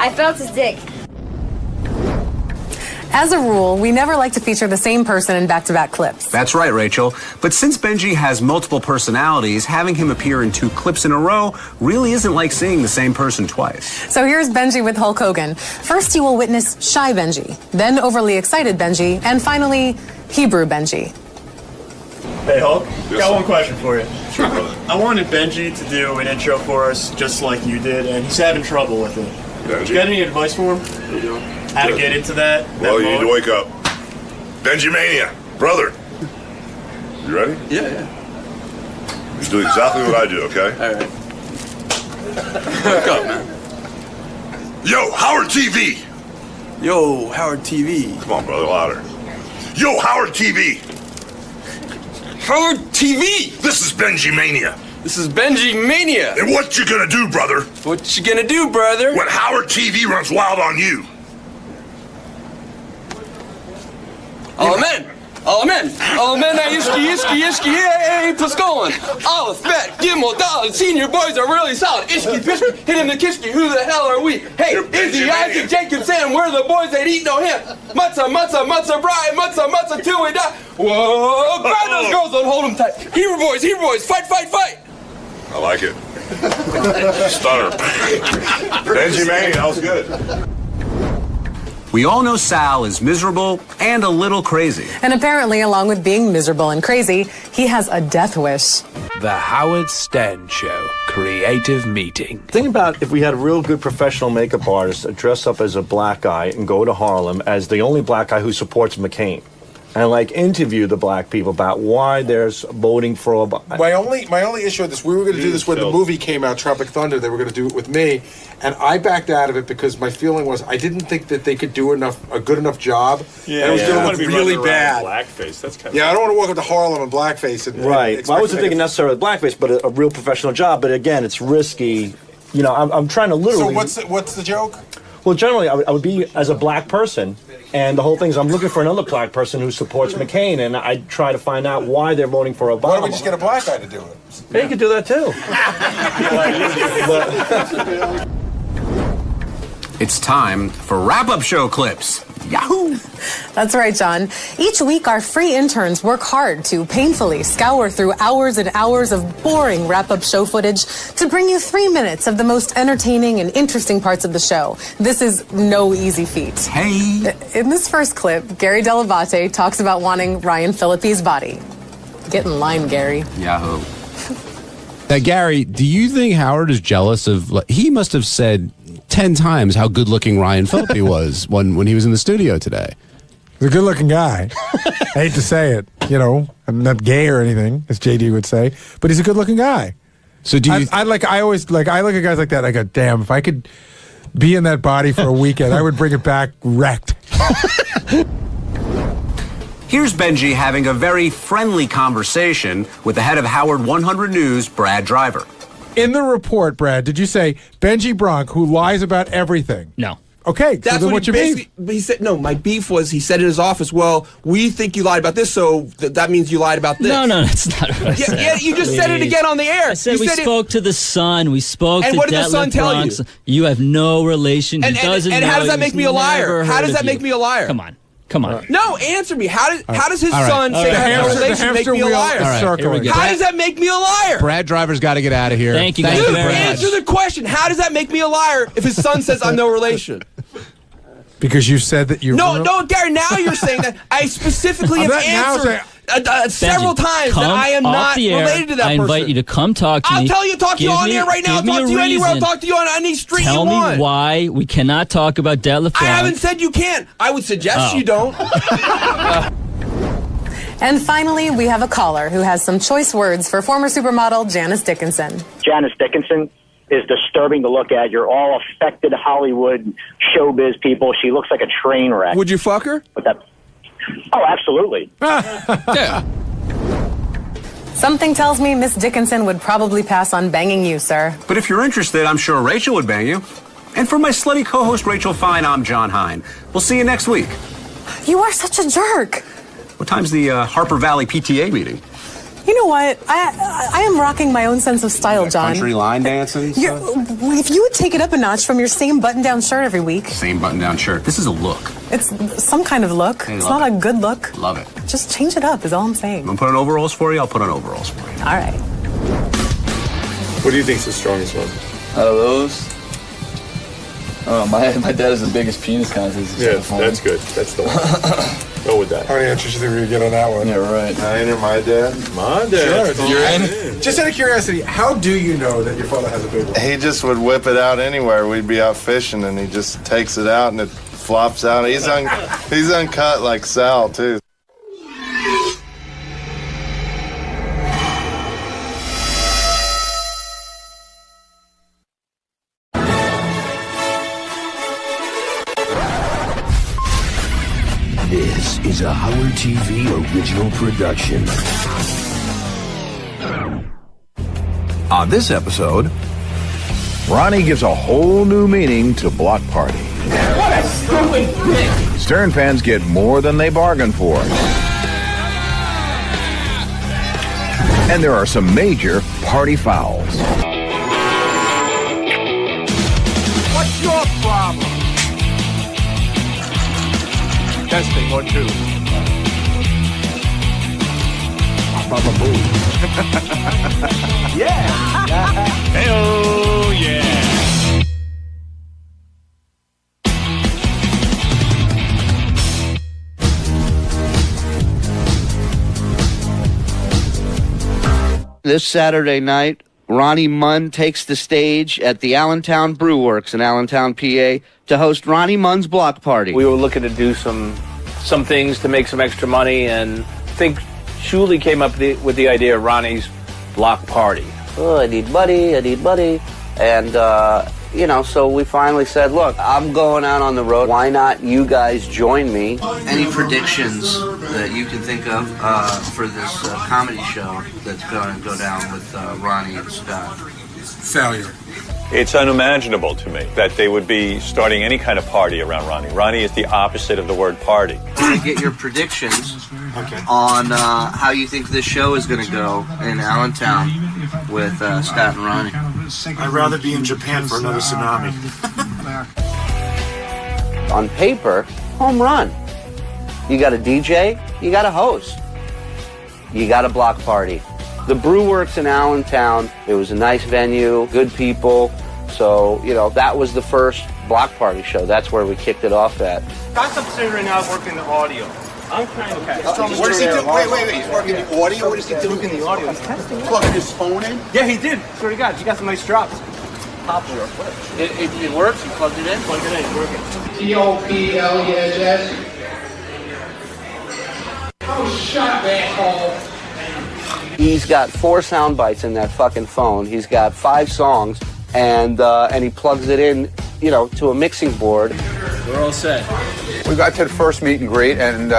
I felt his dick. As a rule, we never like to feature the same person in back-to-back clips. That's right, Rachel. But since Benji has multiple personalities, having him appear in 2 clips in a row really isn't like seeing the same person twice. So here's Benji with Hulk Hogan. First, you will witness shy Benji, then overly excited Benji, and finally, Hebrew Benji. Hey Hulk, got one question for you. Sure, brother. I wanted Benji to do an intro for us, just like you did, and he's having trouble with it. Benji. You got any advice for him? How to get into that? Well, you need to wake up. Benji Mania, brother. You ready? Yeah. You do exactly what I do, okay? All right. Wake up, man. Yo, Howard TV. Yo, Howard TV. Come on, brother, louder. Yo, Howard TV. Howard TV. This is Benji Mania. This is Benji Mania. And what you gonna do, brother? What you gonna do, brother? When Howard TV runs wild on you. Amen. Iski, hey, Pascolin. Olive, Fat, Gimel, Dollar, senior boys are really solid. Ishki, Pishki, hit him the Kishki, who the hell are we? Hey, Izzy, Isaac, Jacob, Sam, we're the boys that eat no ham. Matzah, bride, matzah, till we die. Whoa, grab those girls and hold them tight. Hebrew boys, fight. I like it. Stunner. Benji Mania, that was good. We all know Sal is miserable and a little crazy. And apparently, along with being miserable and crazy, he has a death wish. The Howard Stern Show Creative Meeting. Think about if we had a real good professional makeup artist dress up as a black guy and go to Harlem as the only black guy who supports McCain. And interview the black people about why they're voting for My only issue with this, we were going to do this when the movie came out, Tropic Thunder. They were going to do it with me, and I backed out of it because my feeling was I didn't think that they could do a good enough job. Yeah, and it was going to be look really bad. Blackface. That's kind of I don't want to walk up to Harlem in blackface. Right. Well, I wasn't thinking necessarily blackface, but a real professional job. But again, it's risky. I'm trying to literally. So what's the joke? Well, generally, I would be as a black person. And the whole thing is I'm looking for another black person who supports McCain, and I try to find out why they're voting for Obama. Why don't we just get a black guy to do it? Yeah, you could do that, too. It's time for wrap-up show clips. Yahoo! That's right, John. Each week, our free interns work hard to painfully scour through hours and hours of boring wrap-up show footage to bring you 3 minutes of the most entertaining and interesting parts of the show. This is no easy feat. Hey! In this first clip, Gary Dell'Abate talks about wanting Ryan Phillippe's body. Get in line, Gary. Yahoo! Gary, do you think Howard is jealous of... He must have said 10 times how good-looking Ryan Phillippe was when he was in the studio today. He's a good-looking guy. I hate to say it. You know, I'm not gay or anything, as JD would say, but he's a good-looking guy. So do you... I look at guys like that, I go, damn, if I could be in that body for a weekend, I would bring it back wrecked. Here's Benji having a very friendly conversation with the head of Howard 100 News, Brad Driver. In the report, Brad, did you say Benji Bronk, who lies about everything? No. Okay, That's so then what you mean? But he said, no, my beef was he said in his office, well, we think you lied about this, so that means you lied about this. No, that's not what I said. Yeah, you just said it again on the air. I said we spoke to the son. We spoke to and what did the son tell you? You have no relation. And how does that make me a liar? How does that make me a liar? Come on. No, answer me. How does his son say I have no relation make me a liar? Here we go. How does that make me a liar? Brad Driver's got to get out of here. Thank you Dude, very much. answer the question. How does that make me a liar if his son says I'm no relation? Because you said that you... No, Gary, now you're saying that. I specifically have answered several times that I am not related to that person. I invite you to come talk to me. I'll talk to you on air right now. I'll talk to you anywhere. I'll talk to you on any street you want. Tell me why we cannot talk about Detlef Frank. I haven't said you can't. I would suggest you don't. And finally, we have a caller who has some choice words for former supermodel Janice Dickinson. Janice Dickinson is disturbing to look at. You're all affected Hollywood showbiz people. She looks like a train wreck. Would you fuck her? Oh, absolutely. Yeah. Something tells me Miss Dickinson would probably pass on banging you, sir. But if you're interested, I'm sure Rachel would bang you. And for my slutty co-host Rachel Fine, I'm John Hine. We'll see you next week. You are such a jerk. What time's the Harper Valley PTA meeting? You know what? I am rocking my own sense of style, John. Country line dancing? If you would take it up a notch from your same button-down shirt every week. Same button-down shirt. This is a look. It's some kind of look. Hey, it's not a good look. Love it. Just change it up is all I'm saying. I'm going to put on overalls for you. I'll put on overalls for you. All right. What do you think's the strongest one? Out of those? Oh, my dad is the biggest penis contest. Yeah, that's good. That's the one. Go with that. How many answers do you think we would get on that one? Yeah, right. Mine or my dad? My dad. Sure. You're in. Just out of curiosity, how do you know that your father has a big one? He just would whip it out anywhere. We'd be out fishing, and he just takes it out, and it flops out. He's uncut like Sal, too. This is a Howard TV original production. On this episode, Ronnie gives a whole new meaning to block party. What a stupid bitch! Stern fans get more than they bargained for. And there are some major party fouls. What's your problem? Testing 1, 2. Baba Boo. Yeah. Hey-oh, yeah. This Saturday night, Ronnie Munn takes the stage at the Allentown Brew Works in Allentown, PA, to host Ronnie Munn's block party. We were looking to do some things to make some extra money, and I think Shuli came up with the idea of Ronnie's block party. Oh, I need money. And, so we finally said, look, I'm going out on the road. Why not you guys join me? Any predictions that you can think of for this comedy show that's going to go down with Ronnie and Scott? Failure. It's unimaginable to me that they would be starting any kind of party around Ronnie. Ronnie is the opposite of the word party. To get your predictions on how you think this show is going to go in Allentown with Scott and Ronnie. I'd rather be in Japan for another tsunami. On paper, home run. You got a DJ, you got a host, you got a block party. The Brew Works in Allentown, it was a nice venue, good people. So, you know, that was the first block party show. That's where we kicked it off at. Scott's upstairs right now working the audio. I'm trying to... Okay. What does he do? Wait. He's working the audio? What does he do? Working the audio. He's testing it. Plugging his phone in? Yeah, he did. Swear to God, he got some nice drops. Popular. It works? You plugged it in? Plugged it in. It's working. TOPLESS. Oh, shut up, asshole. He's got 4 sound bites in that fucking phone. He's got 5 songs, and he plugs it in, you know, to a mixing board. We're all set. We got to the first meet and greet, and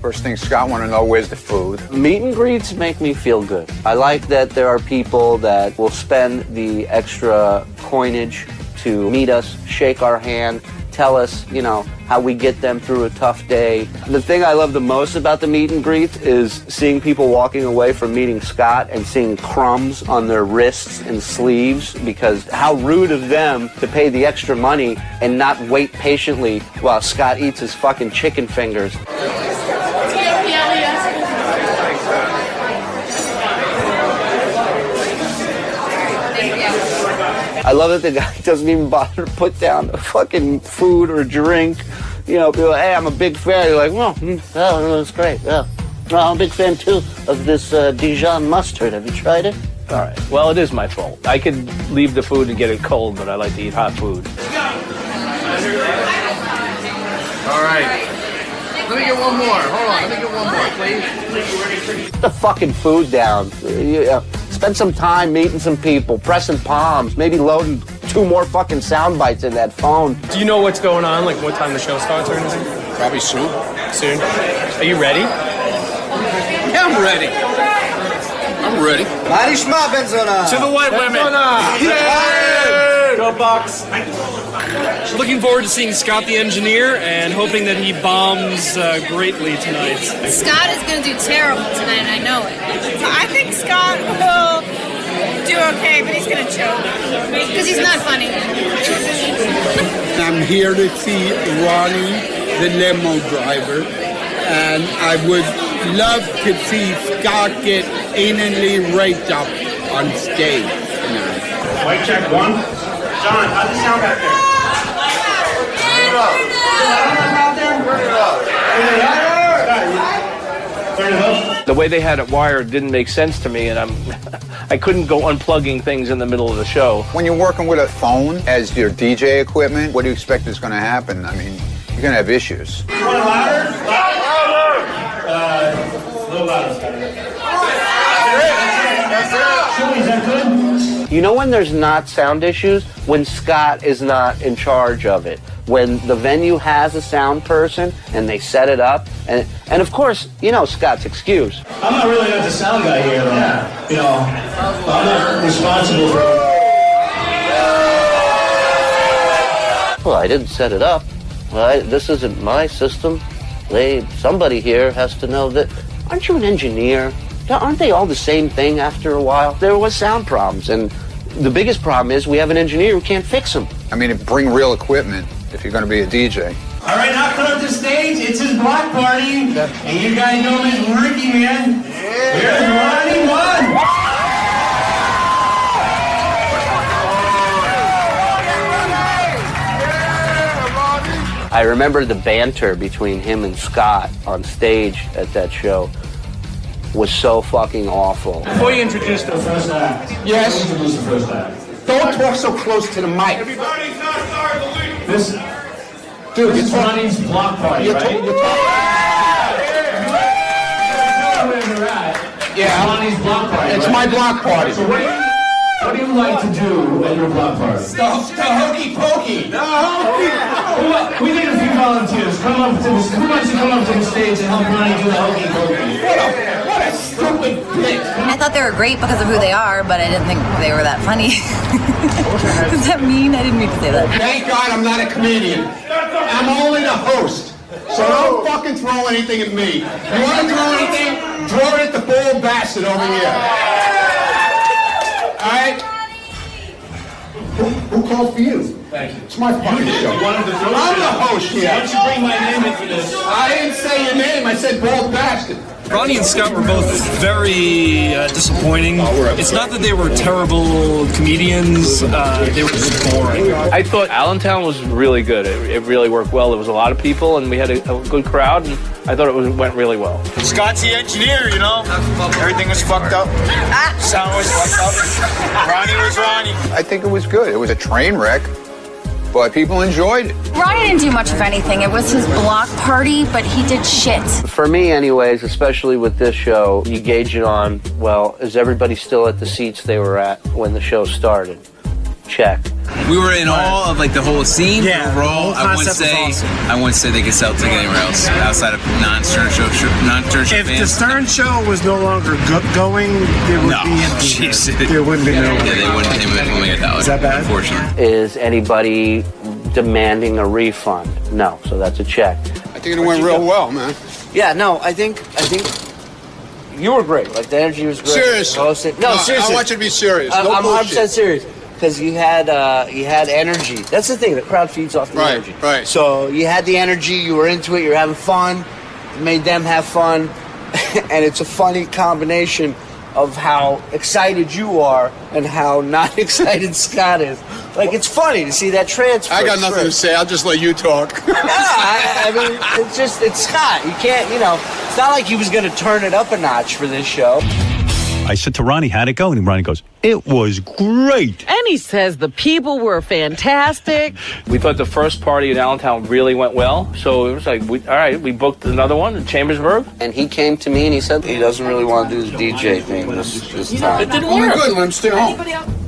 first thing Scott wanted to know, where's the food? Meet and greets make me feel good. I like that there are people that will spend the extra coinage to meet us, shake our hand, tell us, you know, how we get them through a tough day. The thing I love the most about the meet and greets is seeing people walking away from meeting Scott and seeing crumbs on their wrists and sleeves, because how rude of them to pay the extra money and not wait patiently while Scott eats his fucking chicken fingers. I love that the guy doesn't even bother to put down a fucking food or drink. You know, people, hey, I'm a big fan. You're like, well, that's great. Yeah. Well, I'm a big fan, too, of this Dijon mustard. Have you tried it? All right. Well, it is my fault. I could leave the food and get it cold, but I like to eat hot food. All right. Let me get one more. Hold on. Let me get one more, please. Put the fucking food down. Spend some time meeting some people, pressing palms, maybe loading 2 more fucking sound bites in that phone. Do you know what's going on? Like what time the show starts or anything? Probably soon. Soon. Are you ready? Yeah, I'm ready. I'm ready. To the white women. Yeah! Go Bucks. Looking forward to seeing Scott the engineer and hoping that he bombs greatly tonight. Scott is going to do terrible tonight, and I know it. So I think Scott will do okay, but he's going to choke because he's not funny. I'm here to see Ronnie, the limo driver, and I would love to see Scott get anally raped up on stage tonight. Mic check 1. John, how's the sound back there? The way they had it wired didn't make sense to me, and I couldn't go unplugging things in the middle of the show. When you're working with a phone as your DJ equipment, what do you expect is going to happen? I mean, you're going to have issues. You want louder? Louder! A little louder. That's it. Is that good? You know when there's not sound issues? When Scott is not in charge of it. When the venue has a sound person and they set it up. And of course, you know Scott's excuse. I'm not really the sound guy here, though. Yeah. You know, I'm not responsible for... Well, I didn't set it up. This isn't my system. Somebody here has to know that. Aren't you an engineer? Aren't they all the same thing after a while? There was sound problems, and the biggest problem is we have an engineer who can't fix them. I mean, bring real equipment if you're going to be a DJ. All right, now come up to stage. It's his block party, and you guys know him as Ricky, man. Here's Ronnie One. I remember the banter between him and Scott on stage at that show was so fucking awful. Before you introduce the first act, Yes? introduce the first act. Don't talk so close to the mic. Everybody's not sorry, believe this. Dude, it's Ronnie's block party, right? Yeah. Ronnie's block party. It's right? my block party. So what do you like to do at your block party? The hokey pokey. We need a few volunteers. Who wants to come up to the stage and help Ronnie do the hokey pokey? What a stupid bitch. I thought they were great because of who they are, but I didn't think they were that funny. Does that mean? I didn't mean to say that. Thank God I'm not a comedian. I'm only the host. So don't fucking throw anything at me. You want to throw anything? Throw it at the bald bastard over here. All right? Who called for you? Thank you. It's my fucking show. I'm the host here. Why don't you bring my name into this? I didn't say your name. I said bald bastard. Ronnie and Scott were both very disappointing. It's not that they were terrible comedians, they were just boring. I thought Allentown was really good. It really worked well. There was a lot of people, and we had a good crowd, and I thought it went really well. Scott's the engineer, you know? Everything was fucked up. Sound was fucked up. Ronnie was Ronnie. I think it was good. It was a train wreck, but people enjoyed it. Ronnie didn't do much of anything. It was his block party, but he did shit. For me, anyways, especially with this show, you gauge it on, well, is everybody still at the seats they were at when the show started? Check. We were in awe of like the whole scene. Yeah, overall, I wouldn't say they could sell a ticket anywhere else outside of non-Stern show. If the Stern show was no longer going, there would be empty. There wouldn't be no. Yeah, they wouldn't get that. Is that bad? Unfortunately. Is anybody demanding a refund? No, so that's a check. I think it went real well, man. Yeah, no, I think you were great. Like the energy was great. Seriously. No, seriously. I want you to be serious. I'm No 100% bullshit. serious. Because you had energy. That's the thing. The crowd feeds off the energy. Right. So you had the energy. You were into it. You were having fun. It made them have fun, and it's a funny combination of how excited you are and how not excited Scott is. Like, it's funny to see that transfer. I got nothing to say. I'll just let you talk. I mean, it's Scott. You can't, it's not like he was going to turn it up a notch for this show. I said to Ronnie, how'd it go? And Ronnie goes, it was great. And he says the people were fantastic. We thought the first party in Allentown really went well, so it was like, all right, we booked another one in Chambersburg. And he came to me and he said he doesn't really want to do the DJ thing this time. It didn't work. Good, let him stay home.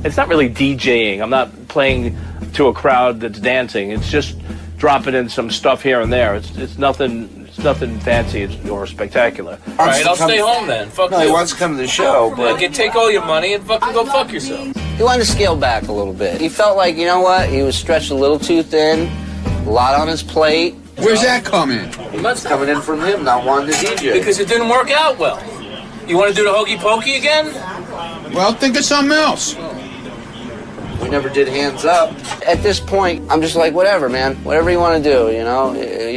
It's not really DJing. I'm not playing to a crowd that's dancing. It's just dropping in some stuff here and there. It's nothing. It's nothing fancy or spectacular. All right, I'll stay home then. Fuck you. He wants to come to the show, but You can take all your money and fucking go fuck yourself. he wanted to scale back a little bit. He felt like, you know what? He was stretched a little too thin. A lot on his plate. Where's that coming? It's coming in from him, not wanting to DJ. Because it didn't work out well. You want to do the hokey pokey again? Well, think of something else. We never did hands up. At this point, I'm just like, whatever, man. Whatever you want to do, You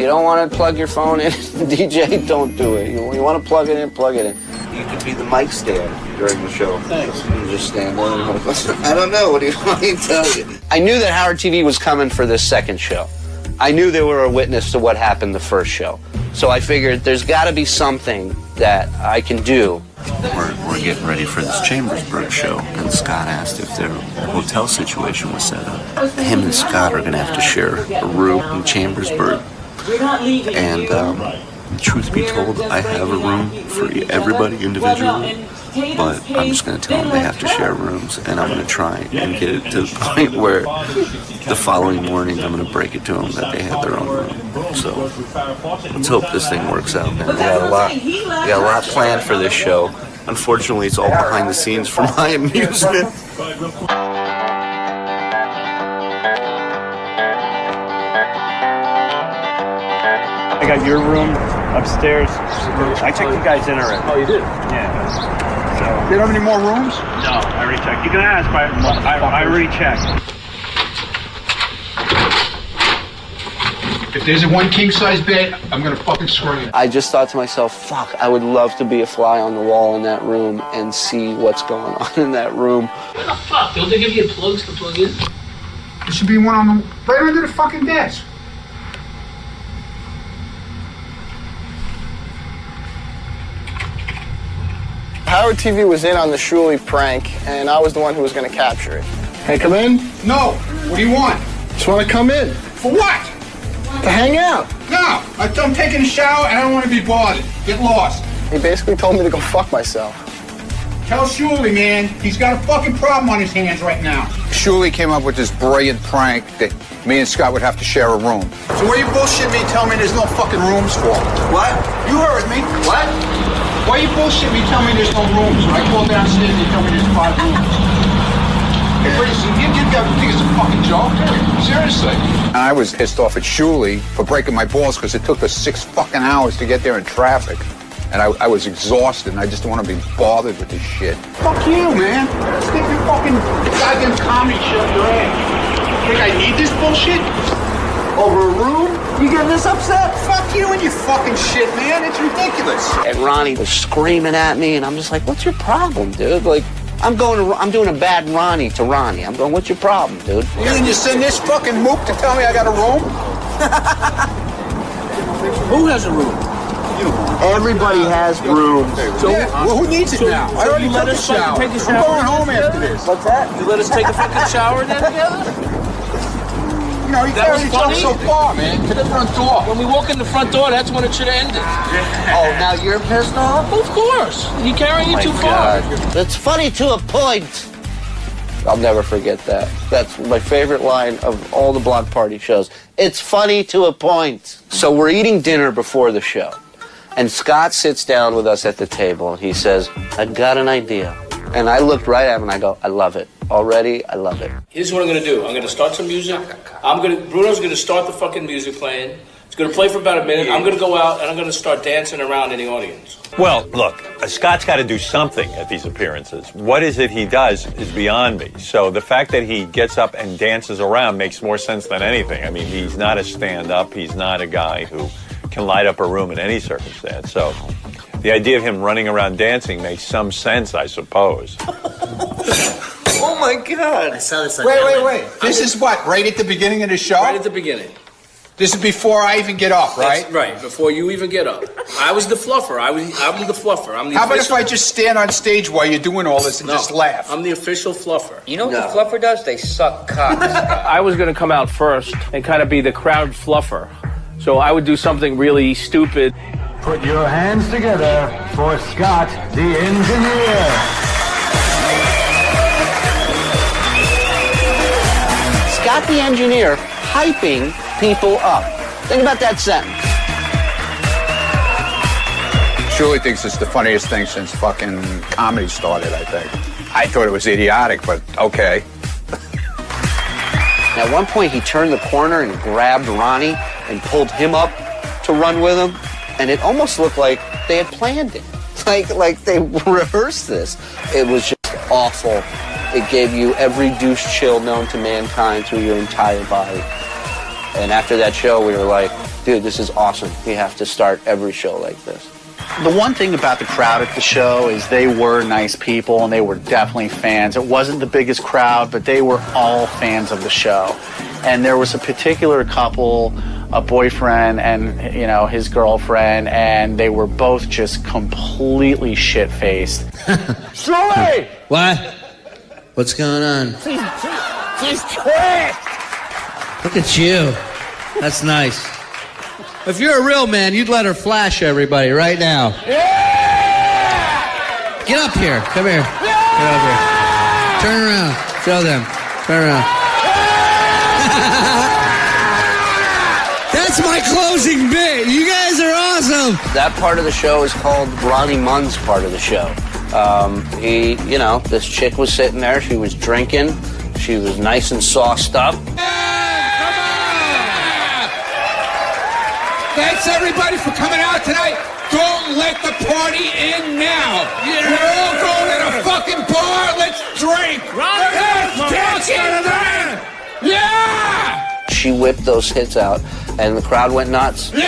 don't want to plug your phone in, DJ, don't do it. You want to plug it in, plug it in. You could be the mic stand during the show. Thanks. You just stand there and I don't know, what do you want me to tell you? I knew that Howard TV was coming for this second show. I knew they were a witness to what happened the first show. So I figured there's got to be something that I can do. We're getting ready for this Chambersburg show, and Scott asked if their hotel situation was set up. Him and Scott are going to have to share a room in Chambersburg. And truth be told, I have a room for everybody individually, but I'm just going to tell them they have to share rooms, and I'm going to try and get it to the point where the following morning I'm going to break it to them that they have their own room. So let's hope this thing works out, man. We got a lot planned for this show. Unfortunately, it's all behind the scenes for my amusement. I got your room upstairs. I checked you guys in already. Oh, you did? Yeah. So. You don't have any more rooms? No, I already checked. You can ask, but I already checked. If there's a one king-size bed, I'm gonna fucking scream. I just thought to myself, fuck, I would love to be a fly on the wall in that room and see what's going on in that room. What the fuck? Don't they give you plugs to plug in? There should be one on the right under the fucking desk. Howard TV was in on the Shuley prank, and I was the one who was going to capture it. Can I come in? No. What do you want? Just want to come in. For what? To hang out. No. I'm taking a shower and I don't want to be bothered. Get lost. He basically told me to go fuck myself. Tell Shuley, man, he's got a fucking problem on his hands right now. Shuley came up with this brilliant prank that me and Scott would have to share a room. So why you bullshit me telling me there's no fucking rooms for? What? You heard me. What? Why you bullshit me telling me there's no rooms? When I call downstairs, they tell me there's 5 rooms. Hey, you think it's a fucking joke? Seriously. I was pissed off at Shuley for breaking my balls because it took us 6 fucking hours to get there in traffic. And I was exhausted, and I just don't want to be bothered with this shit. Fuck you, man. Stick your fucking goddamn comedy shit up your ass. Think I need this bullshit? Over a room? You getting this upset? Fuck you and your fucking shit, man. It's ridiculous. And Ronnie was screaming at me, and I'm just like, what's your problem, dude? Like, I'm doing a bad Ronnie to Ronnie. I'm going, what's your problem, dude? You didn't just send this fucking mook to tell me I got a room? Who has a room? Everybody has rooms. So, well, who needs it now? I already let took a us shower. take a shower. I'm going home after this. What's that? You let us take a fucking shower then together? You know, you carried yourself so far, man. To the front door. When we walk in the front door, that's when it should have ended. Oh, now you're pissed off? Of course. You're carrying it too far. That's funny to a point. I'll never forget that. That's my favorite line of all the Block Party shows. It's funny to a point. So we're eating dinner before the show. And Scott sits down with us at the table, and he says, I've got an idea. And I looked right at him, and I go, I love it. Already, I love it. Here's what I'm going to do. I'm going to start some music. Bruno's going to start the fucking music playing. It's going to play for about a minute. I'm going to go out, and I'm going to start dancing around in the audience. Well, look, Scott's got to do something at these appearances. What is it he does is beyond me. So the fact that he gets up and dances around makes more sense than anything. I mean, he's not a stand-up. He's not a guy who can light up a room in any circumstance. So the idea of him running around dancing makes some sense, I suppose. Oh, my God. I saw this. Wait. This is what? Right at the beginning of the show? Right at the beginning. This is before I even get up, right? That's right, before you even get up. I was the fluffer. I'm the fluffer. I'm the How about official... if I just stand on stage while you're doing all this and just laugh? I'm the official fluffer. You know what the fluffer does? They suck cocks. I was going to come out first and kind of be the crowd fluffer. So I would do something really stupid. Put your hands together for Scott, the engineer. Scott, the engineer, hyping people up. Think about that sentence. Julie thinks it's the funniest thing since fucking comedy started, I think. I thought it was idiotic, but okay. At one point, he turned the corner and grabbed Ronnie and pulled him up to run with him, and it almost looked like they had planned it. Like they rehearsed this. It was just awful. It gave you every douche chill known to mankind through your entire body. And after that show, we were like, dude, this is awesome. We have to start every show like this. The one thing about the crowd at the show is they were nice people and they were definitely fans. It wasn't the biggest crowd, but they were all fans of the show. And there was a particular couple, a boyfriend and, you know, his girlfriend, and they were both just completely shit-faced. Julie! What? What's going on? She's tricked! Look at you. That's nice. If you're a real man, you'd let her flash everybody right now. Yeah! Get up here. Come here. Yeah! Get up here. Turn around. Show them. Turn around. That's my closing bit. You guys are awesome. That part of the show is called Ronnie Munn's part of the show. This chick was sitting there. She was drinking. She was nice and sauced up. Thanks everybody for coming out tonight. Don't let the party end now. Yeah. We're all going to the fucking bar. Let's drink. Let's drink. Yeah. She whipped those hits out, and the crowd went nuts. Yeah.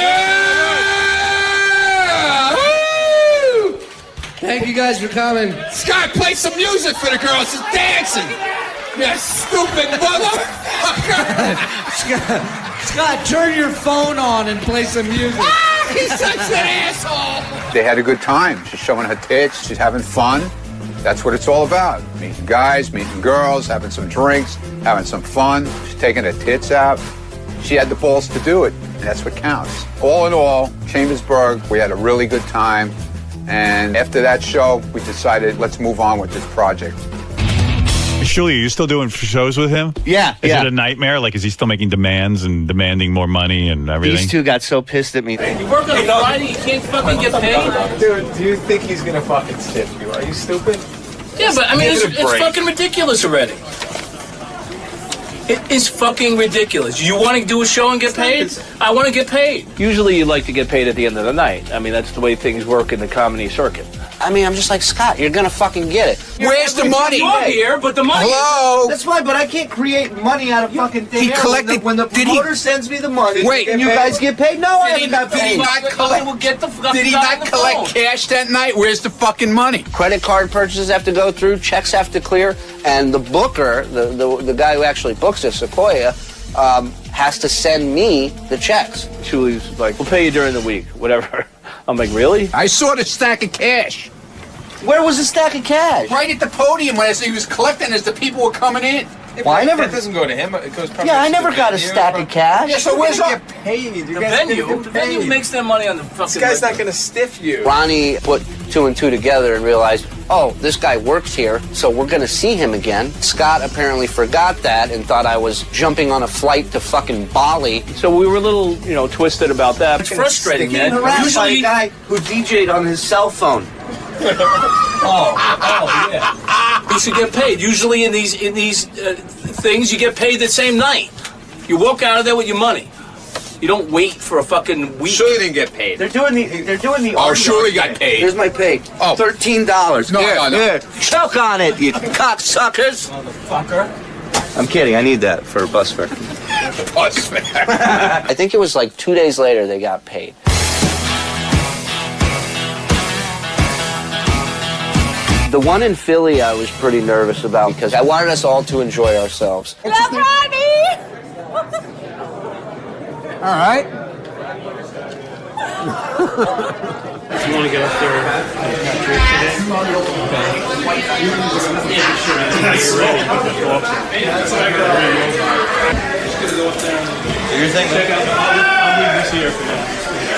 Woo! Thank you guys for coming. Scott, play some music for the girls. It's dancing. You stupid motherfucker. Scott, turn your phone on and play some music. He's such an asshole. They had a good time. She's showing her tits. She's having fun. That's what it's all about. Meeting guys, meeting girls, having some drinks, having some fun. She's taking her tits out. She had the balls to do it. And that's what counts. All in all, Chambersburg, we had a really good time. And after that show, we decided, let's move on with this project. Julie, are you still doing shows with him? Yeah. Is it a nightmare? Like, is he still making demands and demanding more money and everything? These two got so pissed at me. You work on a Friday, you can't fucking get paid? Dude, do you think he's gonna fucking stiff you? Are you stupid? Yeah, but I mean, it's fucking ridiculous already. It is fucking ridiculous. You want to do a show and get paid? I want to get paid. Usually you like to get paid at the end of the night. I mean, that's the way things work in the comedy circuit. I mean, I'm just like, Scott, you're gonna fucking get it. Where's the money? You're here, but the money. Hello? That's fine, but I can't create money out of fucking thing. He collected. When the promoter sends me the money, Wait, and you guys get paid? No, I haven't got Did paid. he not collect? Did he not collect cash that night? Where's the fucking money? Credit card purchases have to go through, checks have to clear, and the booker, the guy who actually books it, Sequoia, has to send me the checks. Julie's like, we'll pay you during the week, whatever. I'm like, really? I saw the stack of cash. Where was the stack of cash? Right at the podium when he was collecting as the people were coming in. Well, I never. That doesn't go to him. It goes probably. Yeah, I never got a stack of cash. Yeah, so where's get paid? The venue makes their money on the fucking. This guy's not gonna stiff you. Ronnie put 2 and 2 together and realized, oh, this guy works here, so we're gonna see him again. Scott apparently forgot that and thought I was jumping on a flight to fucking Bali. So we were a little, frustrated about that. It's frustrating, man. Harassed by a guy who DJ'd on his cell phone. Yeah. You should get paid. Usually in these things, you get paid the same night. You walk out of there with your money. You don't wait for a fucking week. Sure, you didn't get paid. They're doing the. Oh, sure, he got paid. Here's my pay. Oh, $13. No. Here. Choke on it, you cocksuckers. Motherfucker. I'm kidding. I need that for a bus fare. Bus fare. I think it was like 2 days later they got paid. The one in Philly I was pretty nervous about because I wanted us all to enjoy ourselves. Love Ronnie! All right. You want to get up there and capture it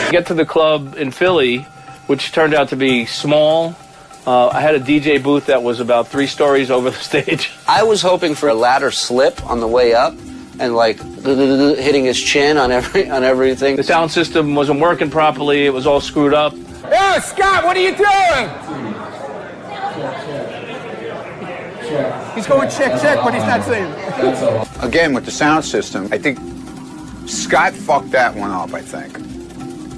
today? Get to the club in Philly, which turned out to be small. I had a DJ booth that was about 3 stories over the stage. I was hoping for a ladder slip on the way up and like hitting his chin on everything. The sound system wasn't working properly. It was all screwed up. Hey, Scott, what are you doing? He's going check, but he's not saying. Again, with the sound system, I think Scott fucked that one up, I think.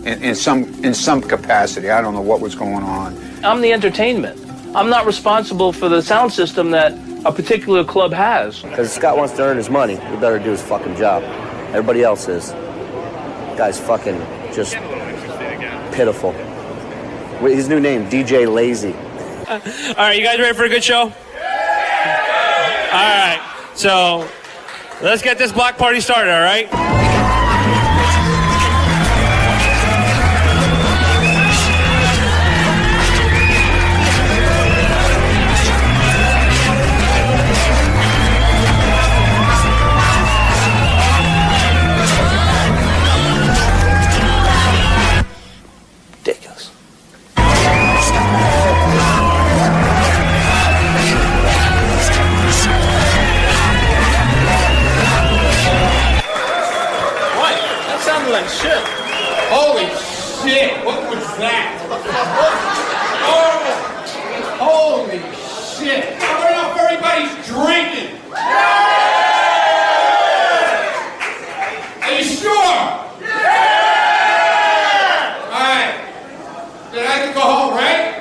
In some capacity. I don't know what was going on. I'm the entertainment. I'm not responsible for the sound system that a particular club has. Because Scott wants to earn his money, he better do his fucking job. Everybody else is. Guy's fucking just pitiful. His new name, DJ Lazy. All right, you guys ready for a good show? All right, so let's get this block party started, all right? Ridiculous. What? That sounded like shit. Holy shit! What was that? Oh, holy shit! Turn up, everybody's drinking. Are you sure? All right. Then I can go home, right?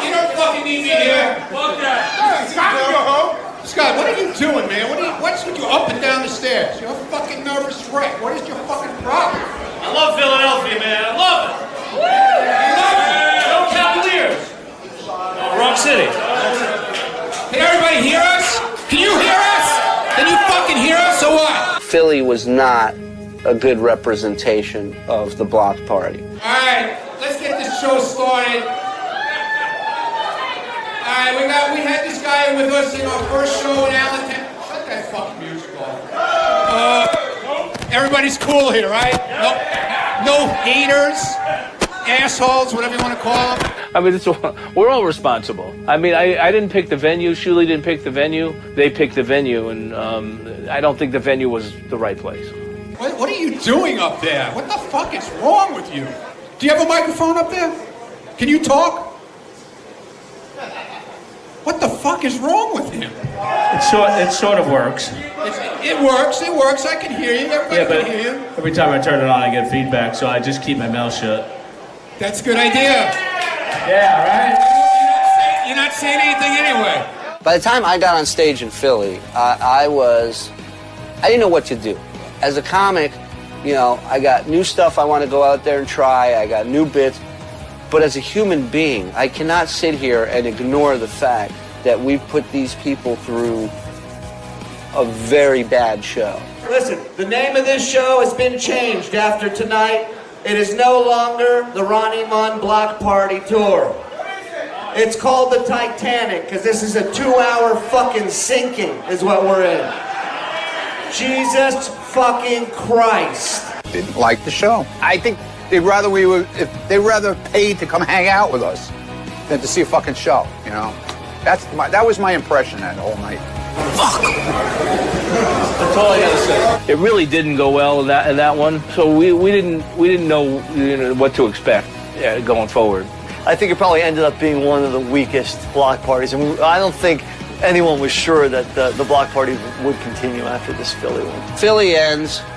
You don't fucking need me here. Fuck that. Scott, go home. Scott, what are you doing, man? What's with you up and down the stairs? You're a fucking nervous wreck. What is your fucking problem? I love Philadelphia, man. I love it. You love it? Go Cavaliers. Wrong city. Can everybody hear us? Can you hear us? Can you fucking hear us or what? Philly was not a good representation of the block party. All right, let's get this show started. All right, we had this guy with us in our first show in Allentown. Shut that fucking music off. Everybody's cool here, right? No haters, assholes, whatever you want to call them. I mean, we're all responsible. I mean, I didn't pick the venue. Shuli didn't pick the venue. They picked the venue, and I don't think the venue was the right place. What are you doing up there? What the fuck is wrong with you? Do you have a microphone up there? Can you talk? What the fuck is wrong with him? It sort of works. It works. I can hear you. Everybody can hear you. Every time I turn it on, I get feedback, so I just keep my mouth shut. That's a good idea. Yeah, right? You're not saying anything anyway. By the time I got on stage in Philly, I didn't know what to do. As a comic, you know, I got new stuff I want to go out there and try. I got new bits. But as a human being, I cannot sit here and ignore the fact that we put these people through a very bad show. Listen, the name of this show has been changed after tonight. It is no longer the Ronnie Munn Block Party Tour. It's called the Titanic, because this is a 2-hour fucking sinking is what we're in. Jesus fucking Christ. Didn't like the show. I think they'd rather paid to come hang out with us than to see a fucking show, you know? That was my impression that whole night. Fuck! That's all I gotta say. It really didn't go well in that one, so we didn't know, what to expect going forward. I think it probably ended up being one of the weakest block parties, and I don't think anyone was sure that the block party would continue after this Philly one. Philly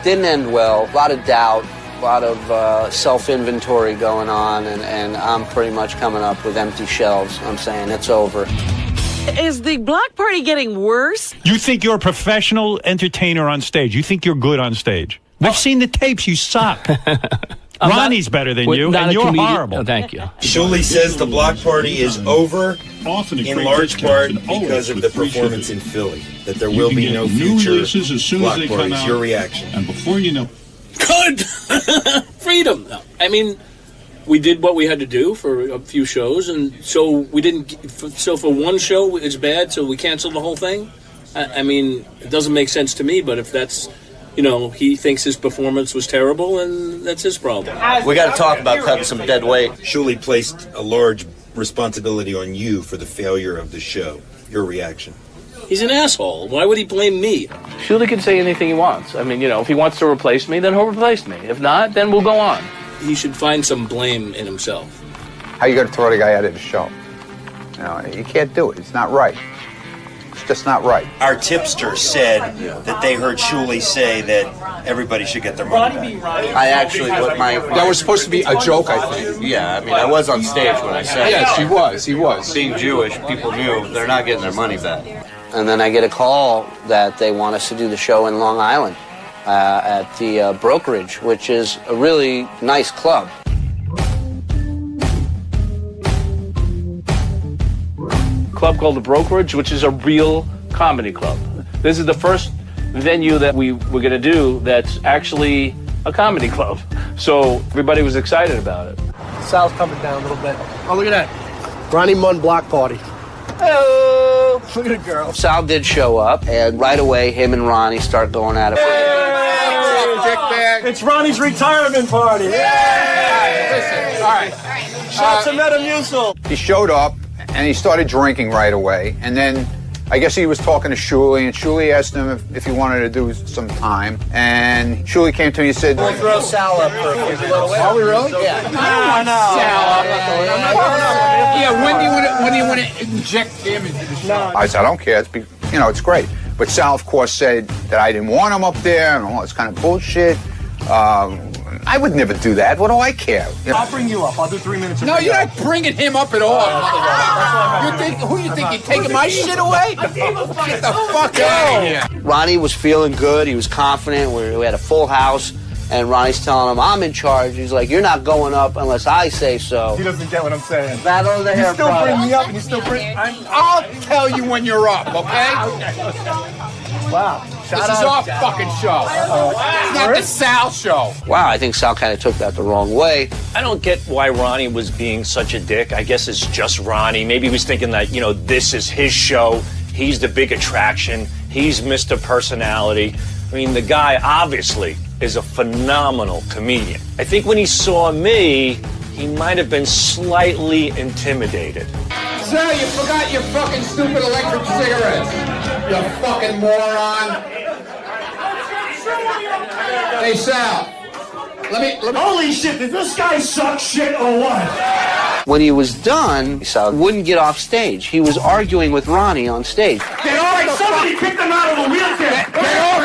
didn't end well. A lot of doubt, a lot of self-inventory going on, and I'm pretty much coming up with empty shelves. I'm saying it's over. Is the block party getting worse? You think you're a professional entertainer on stage. You think you're good on stage. We've seen the tapes. You suck. Ronnie's better than you, and you're horrible. Oh, thank you. Julie says the block party is over, in large part because of the performance in Philly. That there will be no future block parties. Your reaction? And before you know, good freedom. I mean, we did what we had to do for a few shows, and so we didn't. So for one show, it's bad, so we canceled the whole thing. I mean, it doesn't make sense to me. But if that's, he thinks his performance was terrible, and that's his problem. We got to talk about cutting some dead weight. Julie placed a large responsibility on you for the failure of the show. Your reaction? He's an asshole. Why would he blame me? Shuli can say anything he wants. I mean, if he wants to replace me, then he'll replace me. If not, then we'll go on. He should find some blame in himself. How you going to throw the guy out of the show? You can't do it. It's not right. It's just not right. Our tipster said that they heard Shuli say that everybody should get their money back. I actually, that was supposed to be a joke, I think. Yeah, I mean, I was on stage when I said yes, he was. Being Jewish, people knew they're not getting their money back. And then I get a call that they want us to do the show in Long Island at the Brokerage, which is a really nice club. Club called the Brokerage, which is a real comedy club. This is the first venue that we were going to do that's actually a comedy club. So everybody was excited about it. Sal's coming down a little bit. Oh, look at that. Ronnie Munn Block Party. Hello! Look at the girl. Sal did show up, and right away, him and Ronnie start going at it. It's Ronnie's retirement party. Listen, all right. Shots of Metamucil. He showed up, and he started drinking right away. And then I guess he was talking to Shuli, and Shuli asked him if he wanted to do some time. And Shuli came to me and said, We'll throw Sal up for a few minutes. Are we really? Yeah. When do you want to inject him into the show? I said, I don't care. It's great. But Sal, of course, said that I didn't want him up there and all this kind of bullshit. I would never do that. What do I care? I'll bring you up. I'll do 3 minutes. No, you're not bringing him up at all. Who you think you're taking my shit away? Get the fuck out of here. Ronnie was feeling good. He was confident. We had a full house. And Ronnie's telling him, I'm in charge. He's like, you're not going up unless I say so. He doesn't get what I'm saying. Battle of the hair. You still bring me up and you still bring... I'll tell you when you're up, okay? Wow. This is our fucking show. It's not the Sal show. Wow, I think Sal kind of took that the wrong way. I don't get why Ronnie was being such a dick. I guess it's just Ronnie. Maybe he was thinking that, this is his show. He's the big attraction. He's Mr. Personality. I mean, the guy obviously is a phenomenal comedian. I think when he saw me, he might have been slightly intimidated. Sal, you forgot your fucking stupid electric cigarettes. You fucking moron. Hey, Sal. Let me... Holy shit, did this guy suck shit or what? When he was done, Sal wouldn't get off stage. He was arguing with Ronnie on stage. Get off! Somebody picked him out of a wheelchair! Get off!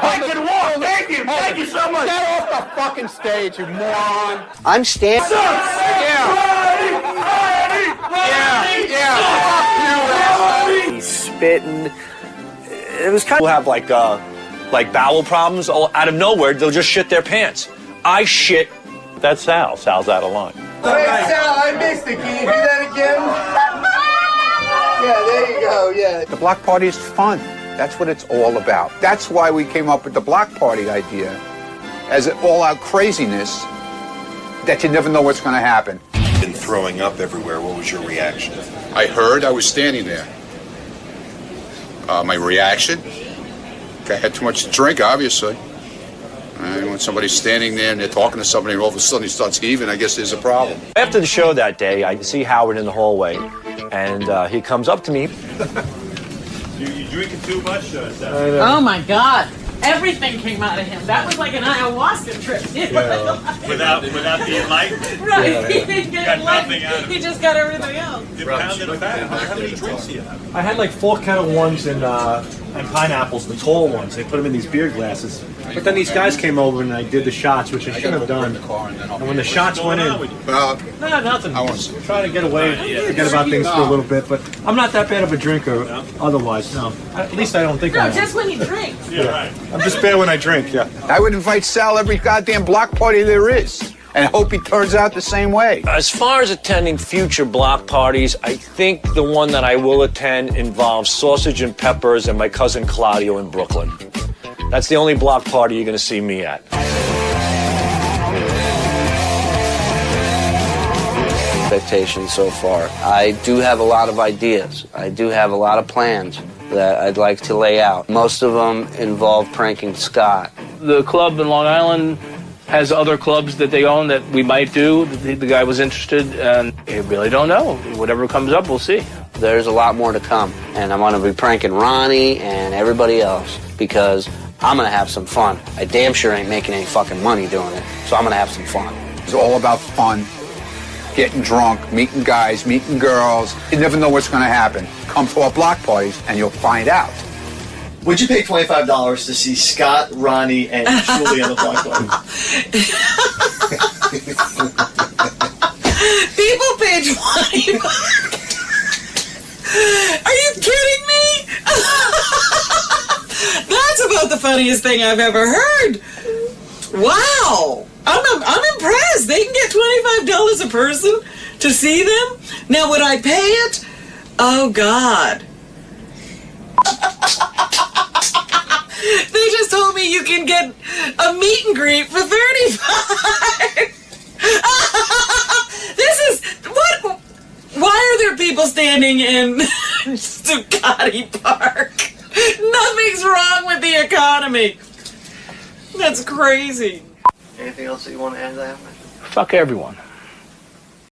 I can walk! Thank you! Thank you so much. Get off the fucking stage, you moron. I'm standing. Yeah. He's spitting. It was kind of have like bowel problems all out of nowhere. They'll just shit their pants. I shit. That's Sal. Sal's out of line. Hey, Sal, I missed it. Can you do that again? Yeah, there you go. Yeah. The block party is fun. That's what it's all about. That's why we came up with the block party idea as an all-out craziness that you never know what's going to happen. Been throwing up everywhere. What was your reaction? I heard. I was standing there. My reaction? I had too much to drink, obviously. When somebody's standing there and they're talking to somebody and all of a sudden he starts heaving, I guess there's a problem. After the show that day, I see Howard in the hallway, and he comes up to me. You drinking too much, Oh my God. Everything came out of him. That was like an ayahuasca trip. Without the enlightenment. Right. Yeah. He didn't get Got enlightened. nothing out of it. He just got everything else. Pounded it back. How many drinks do you have? I had like 4 Kettle Ones and pineapples, the tall ones. They put them in these beer glasses. But then these guys came over and I did the shots, which I shouldn't have done. And when the shots went in, no, nothing. Just trying to get away, forget about things for a little bit. But I'm not that bad of a drinker. Otherwise, no. At least I don't think I am. Just when he drinks. Yeah, right. I'm just bad when I drink. Yeah. I would invite Sal every goddamn block party there is, and I hope he turns out the same way. As far as attending future block parties, I think the one that I will attend involves Sausage and Peppers and my cousin Claudio in Brooklyn. That's the only block party you're going to see me at. Expectations so far. I do have a lot of ideas. I do have a lot of plans that I'd like to lay out. Most of them involve pranking Scott. The club in Long Island has other clubs that they own that we might do. The guy was interested, and I really don't know. Whatever comes up, we'll see. There's a lot more to come, and I'm going to be pranking Ronnie and everybody else because I'm going to have some fun. I damn sure ain't making any fucking money doing it, so I'm going to have some fun. It's all about fun, getting drunk, meeting guys, meeting girls. You never know what's going to happen. Come to our block parties and you'll find out. Would you pay $25 to see Scott, Ronnie, and Julie on the block party? People pay $20. Are you kidding me? That's about the funniest thing I've ever heard. Wow. I'm impressed. They can get $25 a person to see them. Now, would I pay it? Oh, God. They just told me you can get a meet and greet for $35. This is what? Why are there people standing in Zuccotti Park? Nothing's wrong with the economy. That's crazy. Anything else that you want to add to that? Fuck everyone.